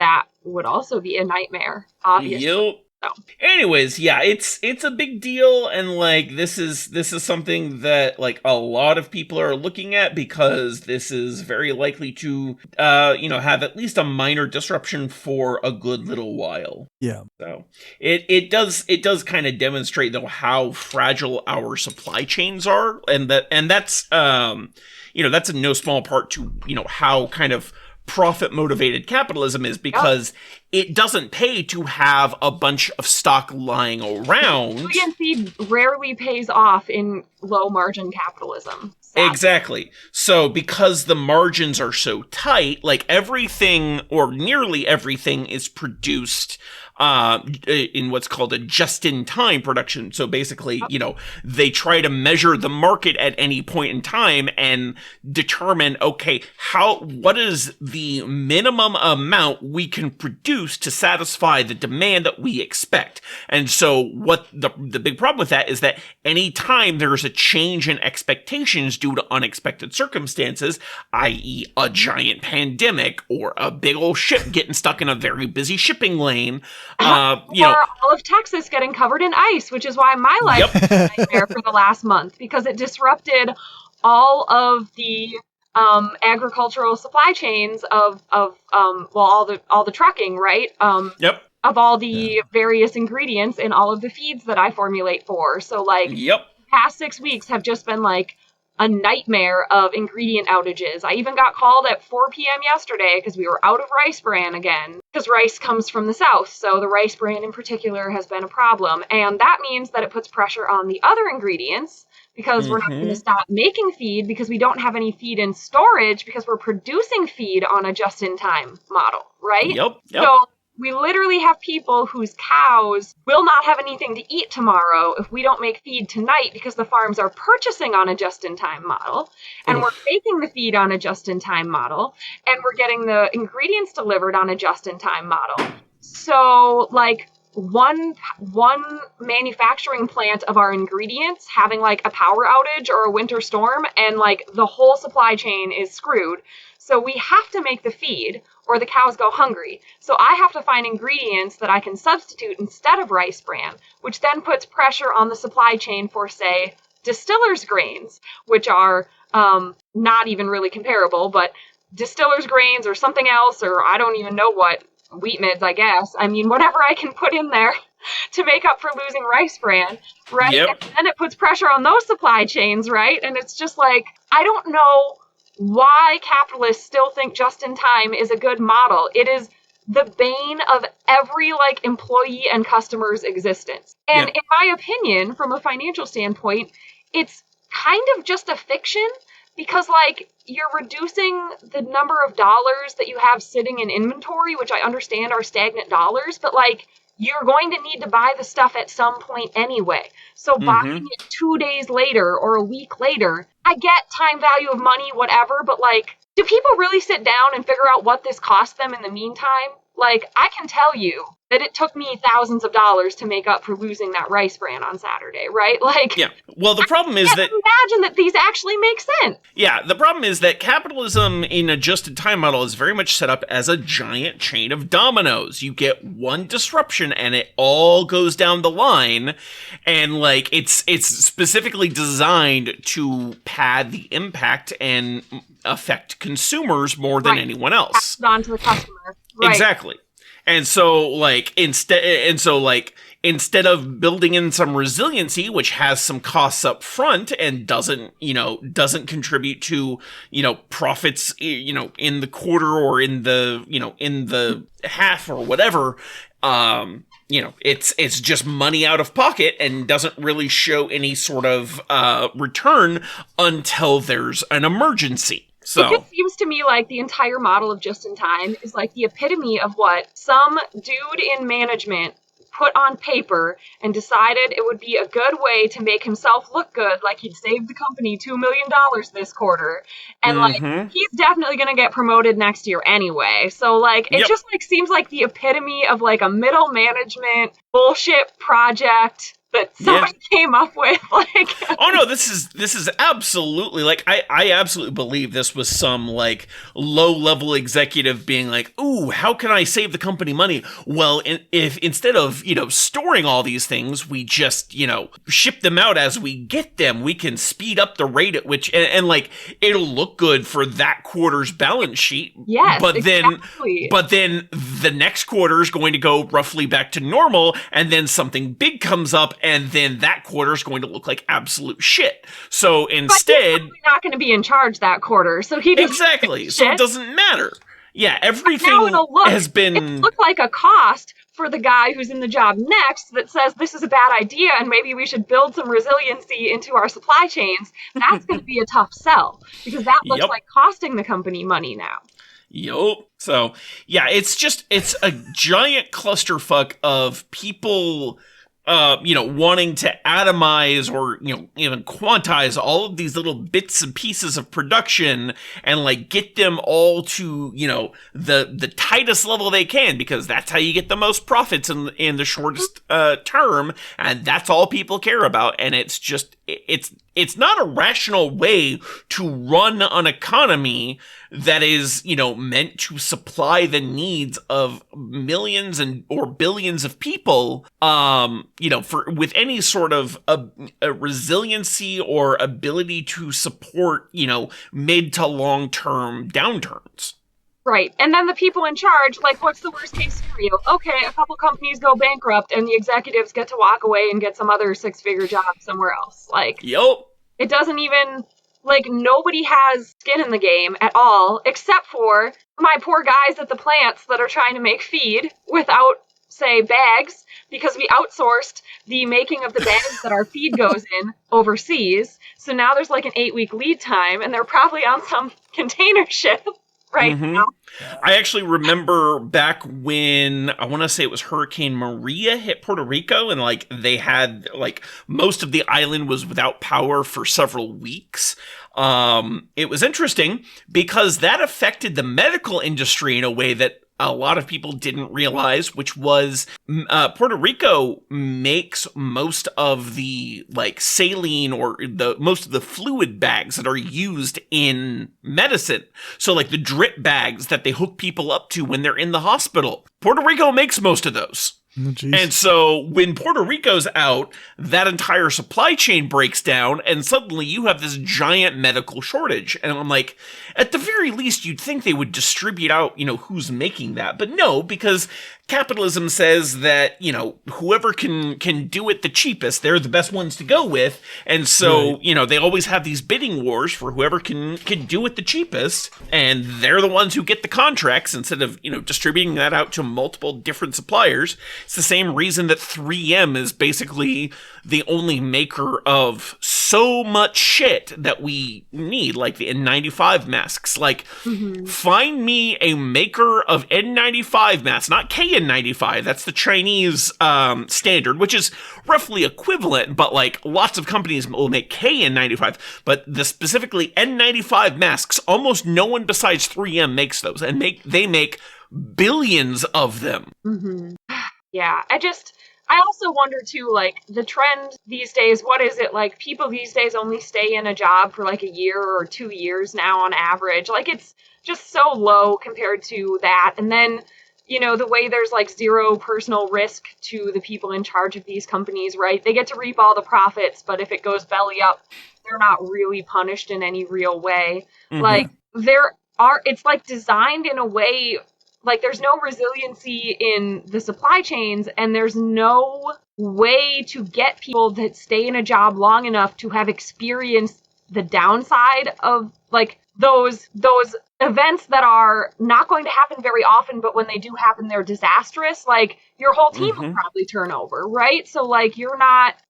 that would also be a nightmare, obviously. Yep. So. Anyways, yeah, it's a big deal, and, like, this is something that, like, a lot of people are looking at, because this is very likely to have at least a minor disruption for a good little while. Yeah. So it does kind of demonstrate, though, how fragile our supply chains are, and that's that's in no small part to how kind of profit motivated capitalism is, because it doesn't pay to have a bunch of stock lying around. GNC rarely pays off in low margin capitalism. Exactly. So because the margins are so tight, like everything or nearly everything is produced in what's called a just-in-time production. So basically, they try to measure the market at any point in time and determine, okay, what is the minimum amount we can produce to satisfy the demand that we expect. And so what the big problem with that is that any time there's a change in expectations due to unexpected circumstances, i.e. a giant pandemic or a big old ship getting stuck in a very busy shipping lane, or all of Texas getting covered in ice, which is why my life was a nightmare for the last month, because it disrupted all of the agricultural supply chains of all the trucking, right? Of all the various ingredients in all of the feeds that I formulate for. So the past 6 weeks have just been like a nightmare of ingredient outages. I even got called at 4 p.m. yesterday because we were out of rice bran again, because rice comes from the south. So the rice bran in particular has been a problem. And that means that it puts pressure on the other ingredients, because we're not going to stop making feed because we don't have any feed in storage because we're producing feed on a just-in-time model, right? So we literally have people whose cows will not have anything to eat tomorrow if we don't make feed tonight, because the farms are purchasing on a just-in-time model, and we're making the feed on a just-in-time model, and we're getting the ingredients delivered on a just-in-time model. So one manufacturing plant of our ingredients having a power outage or a winter storm, and the whole supply chain is screwed. So we have to make the feed or the cows go hungry. So I have to find ingredients that I can substitute instead of rice bran, which then puts pressure on the supply chain for, say, distillers grains, which are not even really comparable, but distillers grains or something else, or I don't even know what, wheat mids, I guess. I mean, whatever I can put in there to make up for losing rice bran, right? And then it puts pressure on those supply chains, right? And it's just I don't know why capitalists still think just-in-time is a good model. It is the bane of every employee and customer's existence. And in my opinion, from a financial standpoint, it's kind of just a fiction, because you're reducing the number of dollars that you have sitting in inventory, which I understand are stagnant dollars, but you're going to need to buy the stuff at some point anyway. So buying it 2 days later or a week later, I get time value of money, whatever, but do people really sit down and figure out what this cost them in the meantime? I can tell you that it took me thousands of dollars to make up for losing that rice bran on Saturday, right? Well, the problem is that imagine that these actually make sense. Yeah, the problem is that capitalism in a just-in-time model is very much set up as a giant chain of dominoes. You get one disruption and it all goes down the line, and it's specifically designed to pad the impact and affect consumers more than anyone else. Pass it on to the customer. Right. Exactly. And so instead of building in some resiliency, which has some costs up front and doesn't contribute to, profits, in the quarter or in the half or whatever, it's just money out of pocket and doesn't really show any sort of return until there's an emergency. So it just seems to me like the entire model of just-in-time is the epitome of what some dude in management put on paper and decided it would be a good way to make himself look good, he'd saved the company $2 million this quarter, and he's definitely going to get promoted next year anyway. So it just seems like the epitome of a middle management bullshit project that somebody came up with. Oh no, this is absolutely I absolutely believe this was some low level executive being ooh, how can I save the company money? Well, if instead of storing all these things, we just ship them out as we get them, we can speed up the rate at which and it'll look good for that quarter's balance sheet. Yes, but exactly. then the next quarter is going to go roughly back to normal, and then something big comes up, and then that quarter is going to look like absolute shit. So instead, he's not going to be in charge that quarter, so he exactly. So it doesn't matter. Yeah, everything has been. It looked like a cost for the guy who's in the job next that says this is a bad idea and maybe we should build some resiliency into our supply chains, that's going to be a tough sell because that looks like costing the company money now. Yup. So, yeah, it's a giant clusterfuck of people, wanting to atomize or, even quantize all of these little bits and pieces of production and, like, get them all to, the tightest level they can, because that's how you get the most profits in the shortest term, and that's all people care about. And it's just, it's not a rational way to run an economy that is, meant to supply the needs of millions or billions of people, with any sort of a resiliency or ability to support, mid to long-term downturns. Right. And then the people in charge, like, what's the worst case scenario? Okay, a couple companies go bankrupt and the executives get to walk away and get some other six-figure job somewhere else. Like, it doesn't even, like, nobody has skin in the game at all, except for my poor guys at the plants that are trying to make feed without, say, bags, because we outsourced the making of the bags that our feed goes in overseas. So now there's like an 8-week lead time, and they're probably on some container ship right now. I actually remember back when, I want to say it was Hurricane Maria hit Puerto Rico, and like they had, like, most of the island was without power for several weeks. It was interesting because that affected the medical industry in a way that a lot of people didn't realize, which was Puerto Rico makes most of the, like, saline or most of the fluid bags that are used in medicine. So, like, the drip bags that they hook people up to when they're in the hospital. Puerto Rico makes most of those. Oh, and so when Puerto Rico's out, that entire supply chain breaks down, and suddenly you have this giant medical shortage. And I'm like, at the very least, you'd think they would distribute out, who's making that. But no, because capitalism says that, whoever can do it the cheapest, they're the best ones to go with. And so, they always have these bidding wars for whoever can do it the cheapest. And they're the ones who get the contracts instead of, distributing that out to multiple different suppliers. It's the same reason that 3M is basically the only maker of so much shit that we need, like the N95 masks. Like, find me a maker of N95 masks, not KN95. That's the Chinese standard, which is roughly equivalent, but like lots of companies will make KN95. But the specifically N95 masks, almost no one besides 3M makes those, and they make billions of them. Yeah, I also wonder too, like, the trend these days, what is it, like, people these days only stay in a job for like a year or 2 years now on average. Like, it's just so low compared to that. And then, the way there's like zero personal risk to the people in charge of these companies, right? They get to reap all the profits, but if it goes belly up, they're not really punished in any real way. Like, it's like designed in a way, like, there's no resiliency in the supply chains, and there's no way to get people that stay in a job long enough to have experienced the downside of, like, those events that are not going to happen very often, but when they do happen, they're disastrous. Like, your whole team will probably turn over, right? So, like,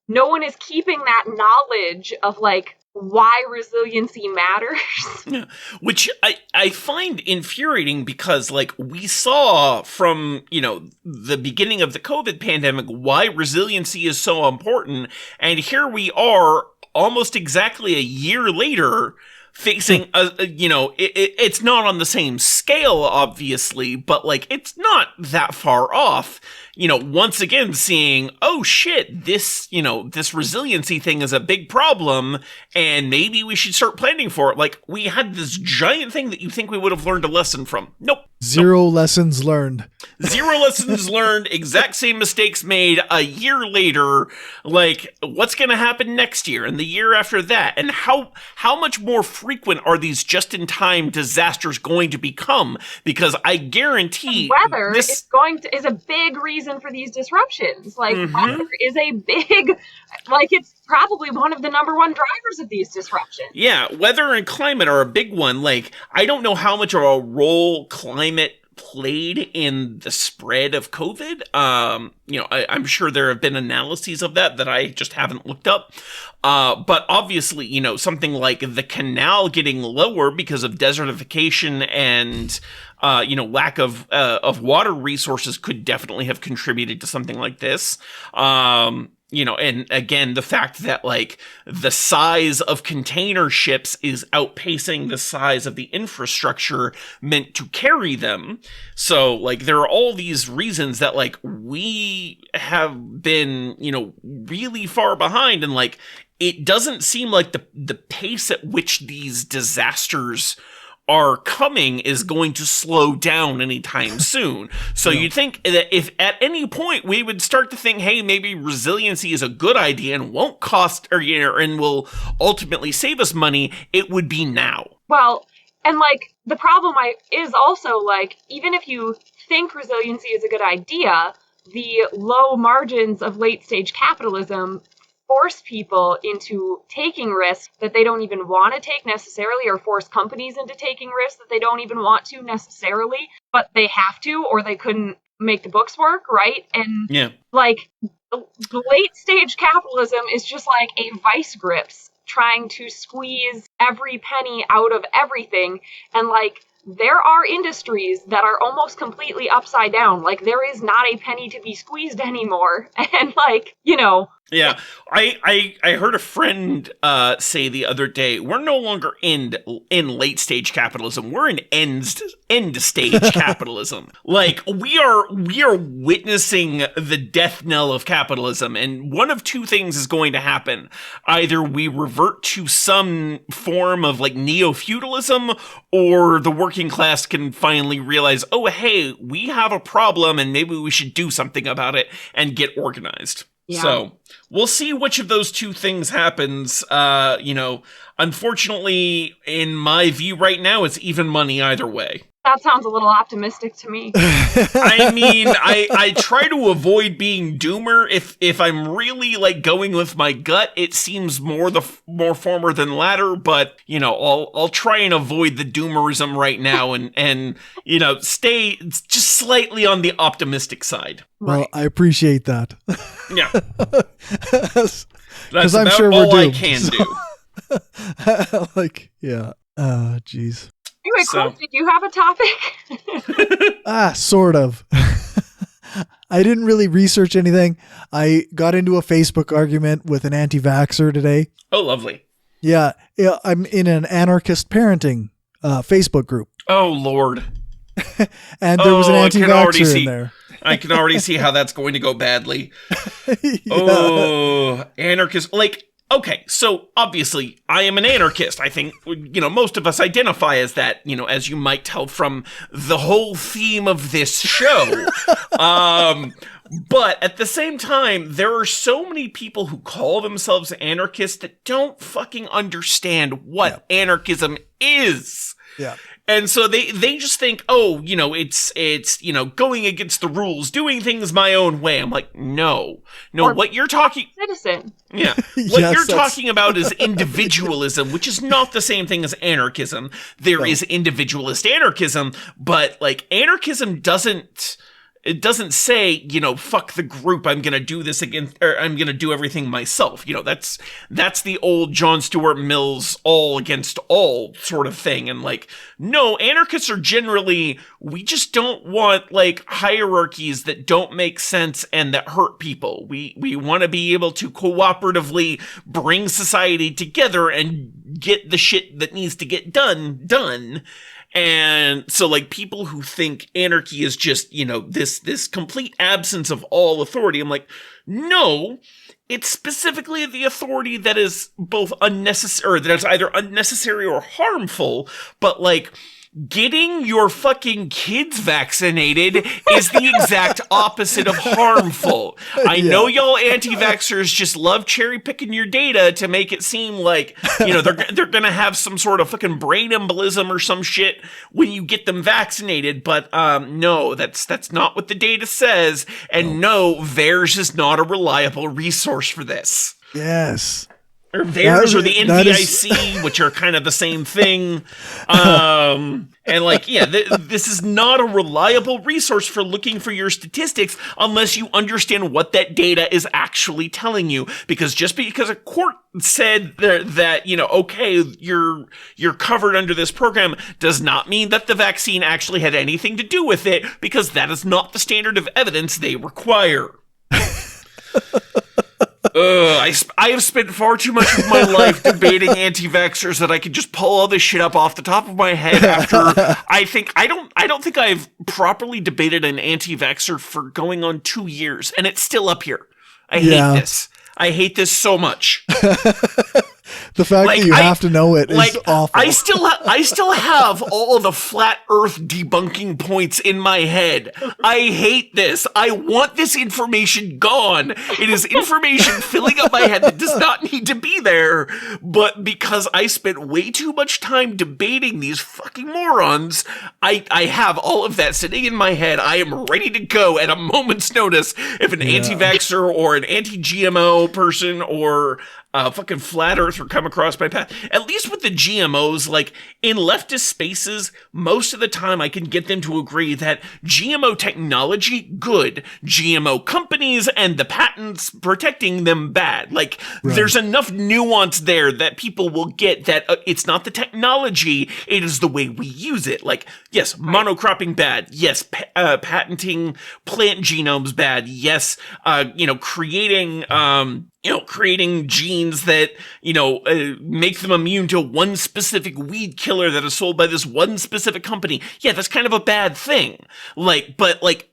no one is keeping that knowledge of, like, why resiliency matters. Yeah. Which I find infuriating because, like, we saw from, the beginning of the COVID pandemic why resiliency is so important. And here we are almost exactly a year later facing it's not on the same scale, obviously, but like it's not that far off. Once again seeing, oh shit, this resiliency thing is a big problem, and maybe we should start planning for it. Like, we had this giant thing that you think we would have learned a lesson from. Nope. Zero lessons learned. Zero lessons learned, exact same mistakes made a year later. Like, what's going to happen next year and the year after that? And how much more frequent are these just-in-time disasters going to become? Because I guarantee weather is a big reason for these disruptions. Like, weather is a big, like, it's probably one of the number one drivers of these disruptions. Yeah, weather and climate are a big one. Like, I don't know how much of a role climate played in the spread of COVID. I'm sure there have been analyses of that I just haven't looked up. But obviously, something like the canal getting lower because of desertification and lack of water resources could definitely have contributed to something like this. And again, the fact that like the size of container ships is outpacing the size of the infrastructure meant to carry them. So like there are all these reasons that like we have been, really far behind, and like it doesn't seem like the pace at which these disasters are coming is going to slow down anytime soon. So you'd think that if at any point we would start to think, hey, maybe resiliency is a good idea and won't cost and will ultimately save us money, it would be now. Well, and like the problem is also like, even if you think resiliency is a good idea, the low margins of late stage capitalism force people into taking risks that they don't even want to take necessarily, or force companies into taking risks that they don't even want to necessarily, but they have to, or they couldn't make the books work, right? And like the late stage capitalism is just like a vice grips trying to squeeze every penny out of everything. And like there are industries that are almost completely upside down. Like there is not a penny to be squeezed anymore. And like, Yeah, I heard a friend say the other day, we're no longer in late stage capitalism. We're in end stage capitalism. Like we are witnessing the death knell of capitalism, and one of two things is going to happen. Either we revert to some form of like neo-feudalism, or the working class can finally realize, oh hey, we have a problem and maybe we should do something about it and get organized. Yeah. So we'll see which of those two things happens. Unfortunately, in my view right now, it's even money either way. That sounds a little optimistic to me. I mean, I try to avoid being doomer. If I'm really like going with my gut, it seems more former than latter. But I'll try and avoid the doomerism right now, and stay just slightly on the optimistic side. Well, I appreciate that. Yeah, that's I'm about sure all I can do. Geez. Anyway, Cory, did you have a topic? Sort of. I didn't really research anything. I got into a Facebook argument with an anti-vaxxer today. Oh, lovely. Yeah, I'm in an anarchist parenting Facebook group. Oh, Lord. And there was an anti-vaxxer in there. I can already see how that's going to go badly. Oh, anarchist. Like, okay, so obviously I am an anarchist. I think, most of us identify as that, as you might tell from the whole theme of this show. But at the same time, there are so many people who call themselves anarchists that don't fucking understand what anarchism is. Yeah. And so they just think, it's going against the rules, doing things my own way. I'm like, no, or what you're talking, citizen. Yeah, what you're talking about is individualism, which is not the same thing as anarchism. There is individualist anarchism, but like anarchism doesn't say, fuck the group, I'm going to do this again, or I'm going to do everything myself. That's the old John Stuart Mill's all against all sort of thing. And like, no, anarchists are generally, we just don't want like hierarchies that don't make sense and that hurt people. We want to be able to cooperatively bring society together and get the shit that needs to get done. And so like people who think anarchy is just, this complete absence of all authority, I'm like, no, it's specifically the authority that is both unnecessary, that is either unnecessary or harmful, but like getting your fucking kids vaccinated is the exact opposite of harmful. I know y'all anti-vaxxers just love cherry picking your data to make it seem like, they're gonna have some sort of fucking brain embolism or some shit when you get them vaccinated. But no, that's not what the data says. And no, VAERS is not a reliable resource for this. Yes. or theirs, or the that NVIC, which are kind of the same thing. And like, yeah, this is not a reliable resource for looking for your statistics unless you understand what that data is actually telling you. Because just because a court said that okay, you're covered under this program does not mean that the vaccine actually had anything to do with it, because that is not the standard of evidence they require. I have spent far too much of my life debating anti-vaxxers that I could just pull all this shit up off the top of my head after I don't think I've properly debated an anti-vaxxer for going on 2 years, and it's still up here. I hate this. I hate this so much. The fact that you have to know it is awful. I still have all of the flat earth debunking points in my head. I hate this. I want this information gone. It is information filling up my head that does not need to be there. But because I spent way too much time debating these fucking morons, I have all of that sitting in my head. I am ready to go at a moment's notice if an anti-vaxxer or an anti-GMO person or fucking flat earther come across my path. At least with the GMOs, like in leftist spaces, most of the time I can get them to agree that GMO technology, good. GMO companies and the patents protecting them, bad. Like, there's enough nuance there that people will get that it's not the technology, it is the way we use it. Like, yes, monocropping bad. Yes, patenting plant genomes bad. Yes, creating genes that, make them immune to one specific weed killer that is sold by this one specific company. Yeah, that's kind of a bad thing. But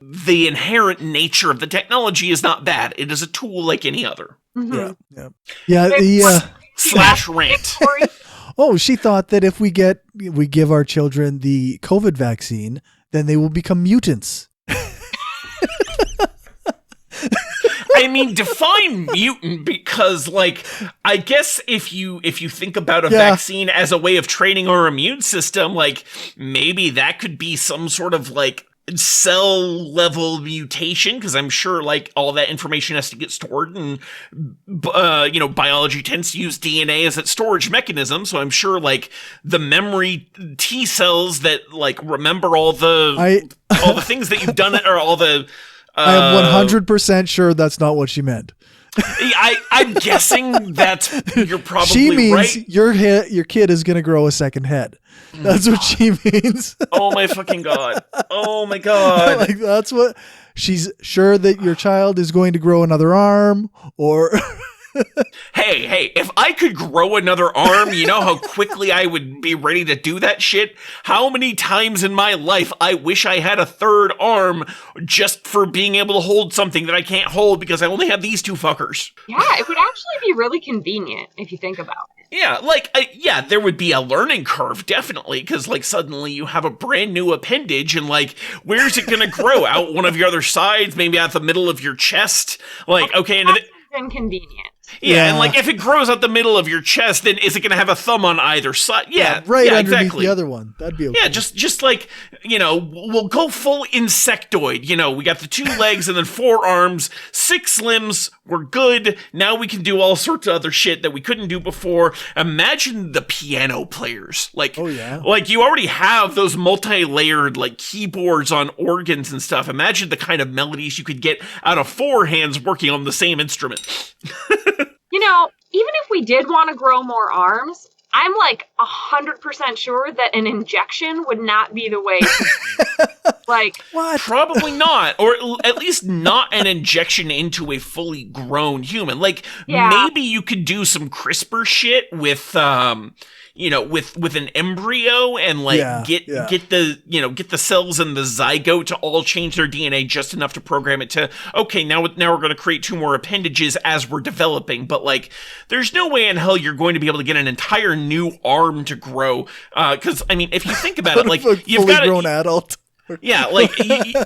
the inherent nature of the technology is not bad. It is a tool like any other. Mm-hmm. Yeah. Slash rant. Oh, she thought that if we give our children the COVID vaccine, then they will become mutants. I mean, define mutant, because, I guess if you think about a vaccine as a way of training our immune system, maybe that could be some sort of, cell level mutation, because I'm sure, all that information has to get stored, and, biology tends to use DNA as its storage mechanism, so I'm sure, the memory T cells that, remember all the things that you've done, or all the... I am 100% sure that's not what she meant. I'm guessing you're probably she means right. Your kid is going to grow a second head. That's what she means. Oh my fucking God. Oh my God. That's what she's sure that your child is going to grow another arm or... Hey, if I could grow another arm, you know how quickly I would be ready to do that shit? How many times in my life I wish I had a third arm just for being able to hold something that I can't hold because I only have these two fuckers. Yeah, it would actually be really convenient if you think about it. Yeah, there would be a learning curve, definitely, because, suddenly you have a brand new appendage, and, where's it gonna grow? Out one of your other sides? Maybe out the middle of your chest? Okay, and... inconvenient. Yeah, and if it grows out the middle of your chest, then is it going to have a thumb on either side? Yeah, right underneath exactly. the other one. That'd be okay. Yeah, just we'll go full insectoid. We got the 2 legs and then 4 arms, 6 limbs. We're good. Now we can do all sorts of other shit that we couldn't do before. Imagine the piano players. Oh yeah. You already have those multi-layered keyboards on organs and stuff. Imagine the kind of melodies you could get out of 4 hands working on the same instrument. Even if we did want to grow more arms, I'm 100% sure that an injection would not be the way to what? Probably not, or at least not an injection into a fully grown human. Maybe you could do some CRISPR shit with with an embryo and get the cells in the zygote to all change their DNA just enough to program it to, okay, now we're going to create 2 more appendages as we're developing. But there's no way in hell you're going to be able to get an entire new arm to grow. Because if you think about it, you've got a grown adult. Yeah, like,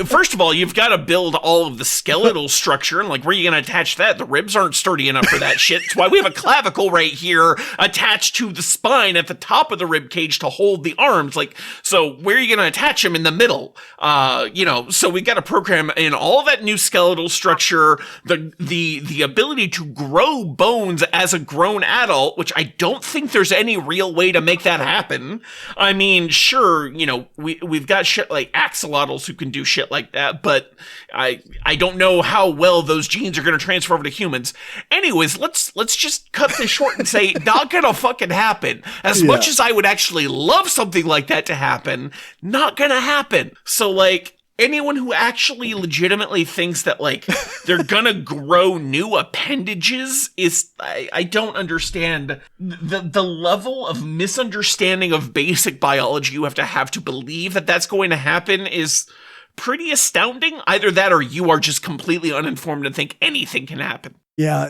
first of all, you've got to build all of the skeletal structure, and, like, where are you going to attach that? The ribs aren't sturdy enough for that shit. That's why we have a clavicle right here attached to the spine at the top of the rib cage to hold the arms. Like, so where are you going to attach them? In the middle? So we got to program in all that new skeletal structure, the ability to grow bones as a grown adult, which I don't think there's any real way to make that happen. I mean, sure, we've got shit like axolotls who can do shit like that, but I don't know how well those genes are going to transfer over to humans. Anyways, let's just cut this short and say not gonna fucking happen. As much as I would actually love something like that to happen, not gonna happen. So, like, anyone who actually legitimately thinks that, like, they're gonna grow new appendages I don't understand the level of misunderstanding of basic biology you have to believe that that's going to happen is pretty astounding. Either that or you are just completely uninformed and think anything can happen. Yeah,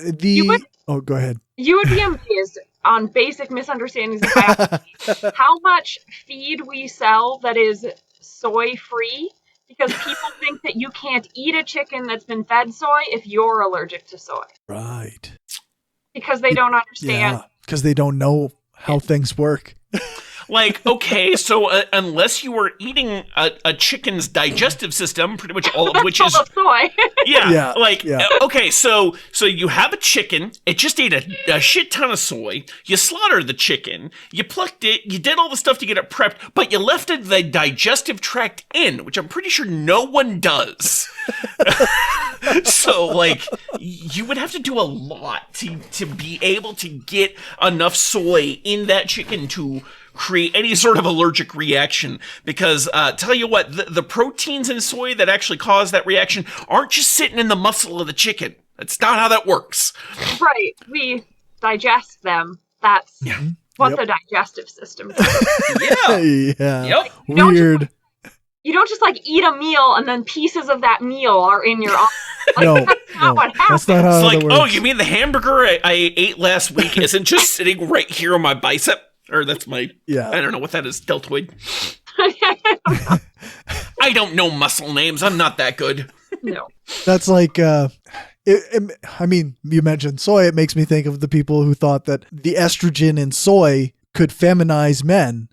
go ahead. You would be amazed on basic misunderstandings of biology. How much feed we sell that is soy-free, because people think that you can't eat a chicken that's been fed soy if you're allergic to soy. Right. Because they don't understand. Yeah, because they don't know how things work. Like, okay, so unless you were eating a chicken's digestive system, pretty much all of which is soy. Okay, so you have a chicken, it just ate a shit ton of soy, you slaughtered the chicken, you plucked it, you did all the stuff to get it prepped, but you left it the digestive tract in, which I'm pretty sure no one does. So, like, you would have to do a lot to be able to get enough soy in that chicken to create any sort of allergic reaction, because tell you what, the proteins in soy that actually cause that reaction aren't just sitting in the muscle of the chicken. That's not how that works. Right. We digest them. That's what the digestive system does. Yeah. Yep. Weird. You don't just like eat a meal and then pieces of that meal are in your arm. Like, No, that's not what happens. That's not how It's like, that works. oh, you mean the hamburger I ate last week isn't just sitting right here on my bicep? Or that's my, I don't know what that is, deltoid. I don't know muscle names. I'm not that good. No. That's like, I mean, you mentioned soy. It makes me think of the people who thought that the estrogen in soy could feminize men.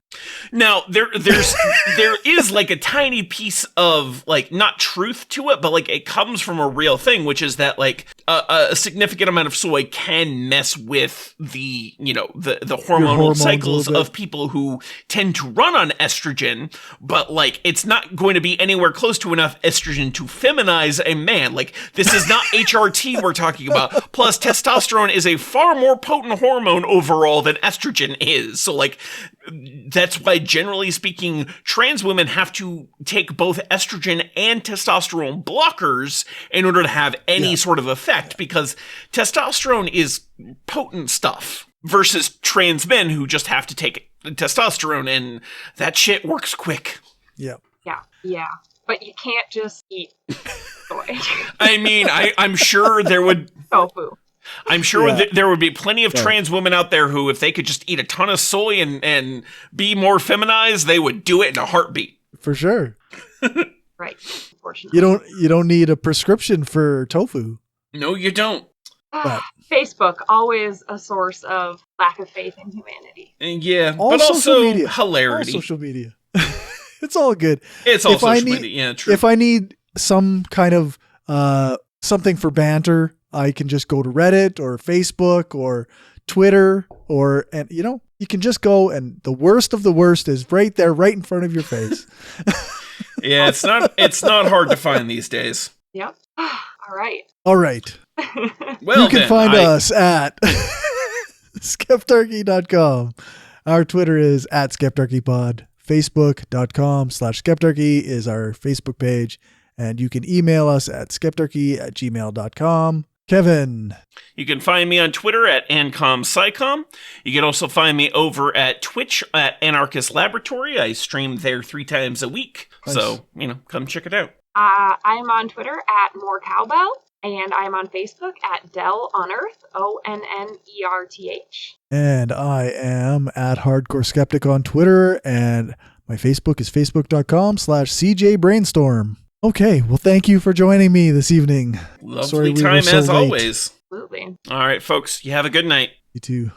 Now, there is like a tiny piece of, like, not truth to it, but, like, it comes from a real thing, which is that, like, a significant amount of soy can mess with the hormonal cycles of people who tend to run on estrogen, but, like, it's not going to be anywhere close to enough estrogen to feminize a man. Like, this is not HRT we're talking about. Plus, testosterone is a far more potent hormone overall than estrogen is. So, like, that's why, generally speaking, trans women have to take both estrogen and testosterone blockers in order to have any sort of effect, because testosterone is potent stuff versus trans men who just have to take testosterone, and that shit works quick. Yeah. Yeah. But you can't just eat soy. I mean, I'm sure there would... Tofu. I'm sure there would be plenty of trans women out there who, if they could just eat a ton of soy and be more feminized, they would do it in a heartbeat. For sure. Right. Unfortunately. You don't need a prescription for tofu. No, you don't. Facebook, always a source of lack of faith in humanity. Yeah, All but also media. hilarity. All social media. It's all good. It's all social media. Yeah, true. If I need some kind of something for banter, I can just go to Reddit or Facebook or Twitter, and you can just go, and the worst of the worst is right there, right in front of your face. Yeah, it's not hard to find these days. Yep. All right. Well, you can find us at skeptarchy.com. Our Twitter is @skeptarchypod. Facebook.com/skeptarchy is our Facebook page. And you can email us at skeptarchy@gmail.com. Kevin. You can find me on Twitter at AncomPsycom. You can also find me over at Twitch at Anarchist Laboratory. I stream there 3 times a week. Nice. So, come check it out. I'm on Twitter at More Cowbell, and I'm on Facebook at Dell Unearth, ONNERTH. And I am at Hardcore Skeptic on Twitter, and My Facebook is facebook.com/CJBrainstorm. Okay, well, thank you for joining me this evening. Lovely Sorry we were time so as late. always. Absolutely. All right, folks, you have a good night. You too.